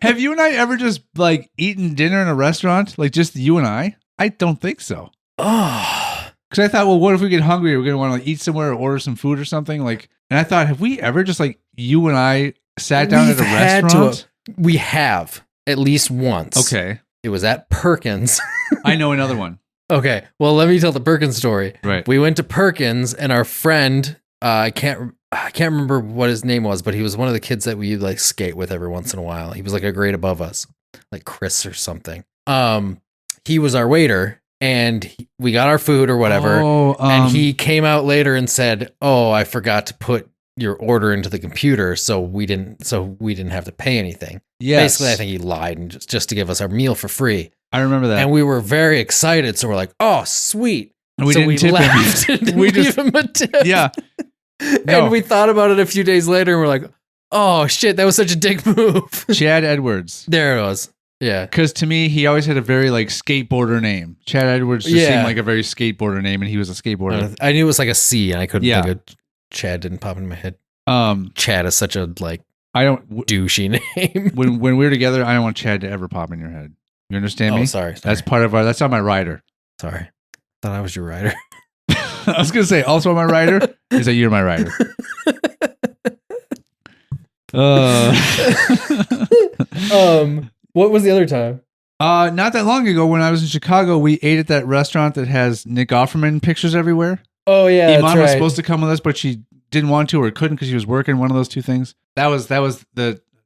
Have you and I ever just like eaten dinner in a restaurant? Like just you and I? I don't think so. Oh. Because I thought, well, what if we get hungry? We're going to want to like, eat somewhere or order some food or something. Like, and I thought, have we ever just like you and I sat down at a restaurant? We have at least once. Okay. It was at Perkins. I know another one. Okay. Well, let me tell the Perkins story. Right. We went to Perkins and our friend, I can't remember what his name was, but he was one of the kids that we like skate with every once in a while. He was like a grade above us, like Chris or something. He was our waiter and we got our food or whatever. And he came out later and said, "Oh, I forgot to put your order into the computer, so we didn't have to pay anything." Yes. Basically, I think he lied and just to give us our meal for free. I remember that. And we were very excited, so we're like, "Oh, sweet." And we didn't tip left him. And didn't give him a tip. Yeah. And we thought about it a few days later and we're like, "Oh shit, that was such a dick move." Chad Edwards. There it was. Yeah. Because to me, he always had a very like skateboarder name. Chad Edwards just seemed like a very skateboarder name, and he was a skateboarder. I knew it was like a C, and I couldn't think of Chad. Didn't pop into my head. Chad is such a douchey name. when we're together, I don't want Chad to ever pop in your head. You understand me? Sorry. That's part of that's on my rider. Sorry. Thought I was your rider. I was gonna say also on my rider is that you're my rider. What was the other time? Not that long ago when I was in Chicago, we ate at that restaurant that has Nick Offerman pictures everywhere. Oh yeah, Iman was supposed to come with us, but she didn't want to or couldn't because she was working. One of those two things. That was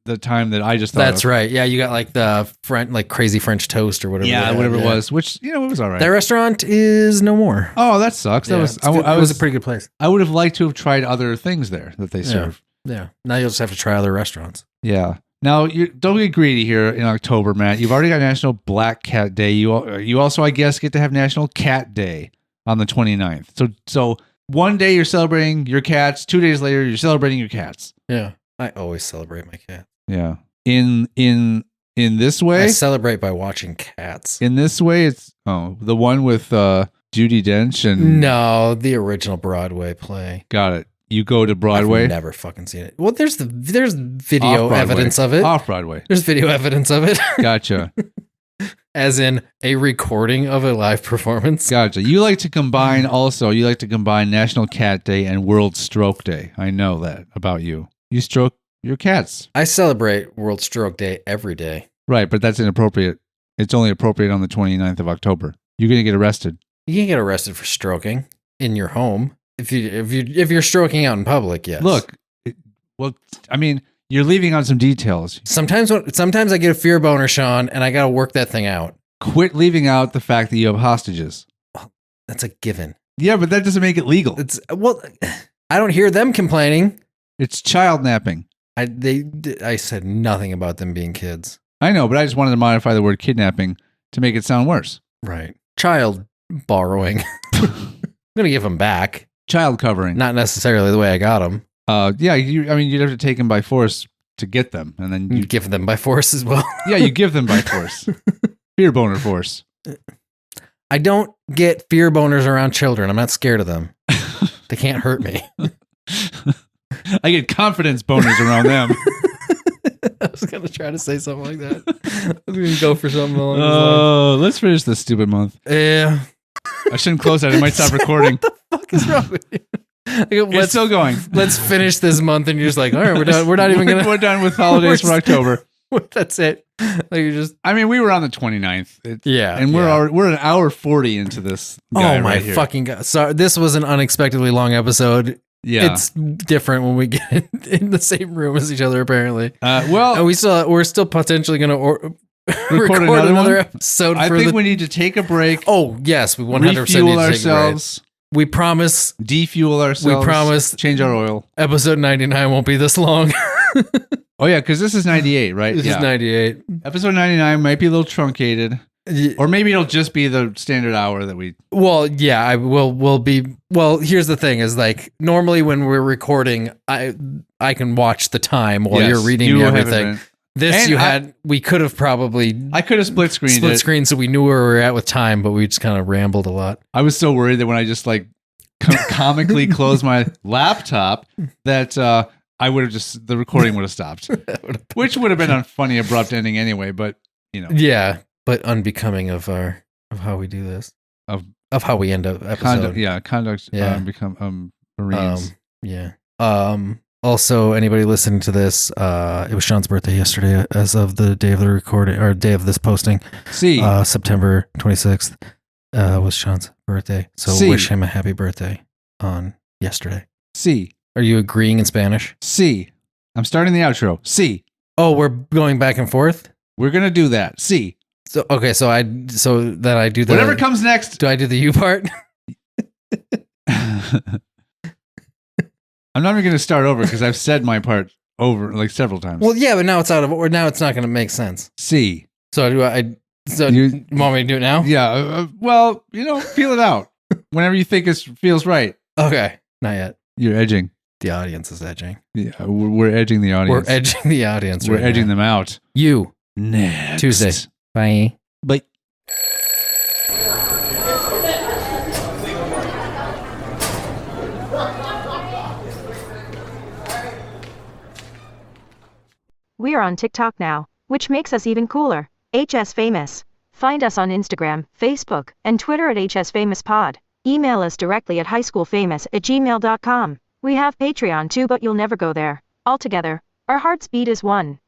the time that I just thought. That's right. Yeah, you got like the crazy French toast or whatever. Yeah, whatever it was. Which it was all right. That restaurant is no more. Oh, that sucks. That was. It was a pretty good place. I would have liked to have tried other things there that they serve. Yeah. Now you'll just have to try other restaurants. Yeah. Now, don't get greedy here in October, Matt. You've already got National Black Cat Day. You also, I guess, get to have National Cat Day on the 29th. So one day you're celebrating your cats. 2 days later, you're celebrating your cats. Yeah. I always celebrate my cat. Yeah. In this way? I celebrate by watching cats. In this way, it's the one with Judi Dench and... No, the original Broadway play. Got it. You go to Broadway? I've never fucking seen it. Well, there's video evidence of it. Off-Broadway. There's video evidence of it. Gotcha. As in a recording of a live performance. Gotcha. You like to combine National Cat Day and World Stroke Day. I know that about you. You stroke your cats. I celebrate World Stroke Day every day. Right, but that's inappropriate. It's only appropriate on the 29th of October. You're going to get arrested. You can get arrested for stroking in your home. If you're stroking out in public, yes. Look, you're leaving out some details. Sometimes I get a fear boner, Sean, and I got to work that thing out. Quit leaving out the fact that you have hostages. Well, that's a given. Yeah, but that doesn't make it legal. I don't hear them complaining. It's child napping. I said nothing about them being kids. I know, but I just wanted to modify the word kidnapping to make it sound worse. Right. Child borrowing. I'm going to give them back. Child covering. Not necessarily the way I got them. Yeah, you'd have to take them by force to get them. And then you give them by force as well. Yeah, you give them by force. Fear boner force. I don't get fear boners around children. I'm not scared of them. They can't hurt me. I get confidence boners around them. I was going to try to say something like that. I'm going to go for something along those lines. Oh, let's finish this stupid month. Yeah. I shouldn't close that. I might stop recording. What the fuck is wrong with you? It's still going. Let's finish this month, and you're just like, all right, we're done. We're not even gonna. We're done with holidays for October. That's it. We were on the 29th. Yeah, and we're an hour 40 into this. Oh my fucking god! Sorry, this was an unexpectedly long episode. Yeah, it's different when we get in the same room as each other. Apparently, and we're still potentially gonna record another episode. I think we need to take a break. Oh yes, we 100% need to refuel ourselves. We promise. Defuel ourselves. We promise. Change our oil. Episode 99 won't be this long. Oh, yeah, because this is 98, right? This is 98. Episode 99 might be a little truncated. Or maybe it'll just be the standard hour that we... Well, yeah, I will be... Well, here's the thing is like, normally when we're recording, I can watch the time while you're reading everything. We could have probably... I could have split screen so we knew where we were at with time, but we just kind of rambled a lot. I was so worried that when I just like comically closed my laptop that I would have just... The recording would have stopped. Which would have been a funny abrupt ending anyway, but you know. Yeah, but unbecoming of how we do this. Of how we end up episode. Conduct become Marines. Also, anybody listening to this, it was Sean's birthday yesterday as of the day of the recording, or day of this posting. September 26th was Sean's birthday. So wish him a happy birthday on yesterday. Are you agreeing in Spanish? I'm starting the outro. Oh, we're going back and forth? We're going to do that. So okay, so I do the whatever comes next. Do I do the you part? I'm not even going to start over because I've said my part over like several times. Well, yeah, but now it's out of order. Now it's not going to make sense. C. So do I? So you want me to do it now? Yeah. Well, feel it out whenever you think it feels right. Okay, not yet. You're edging. The audience is edging. Yeah, we're edging the audience. We're edging the audience. We're edging them out. You next Tuesday. Bye. Bye. We are on TikTok now, which makes us even cooler. HS Famous. Find us on Instagram, Facebook, and Twitter at HSFamousPod. Email us directly at highschoolfamous@gmail.com. We have Patreon too, but you'll never go there. Altogether, our hearts beat as one.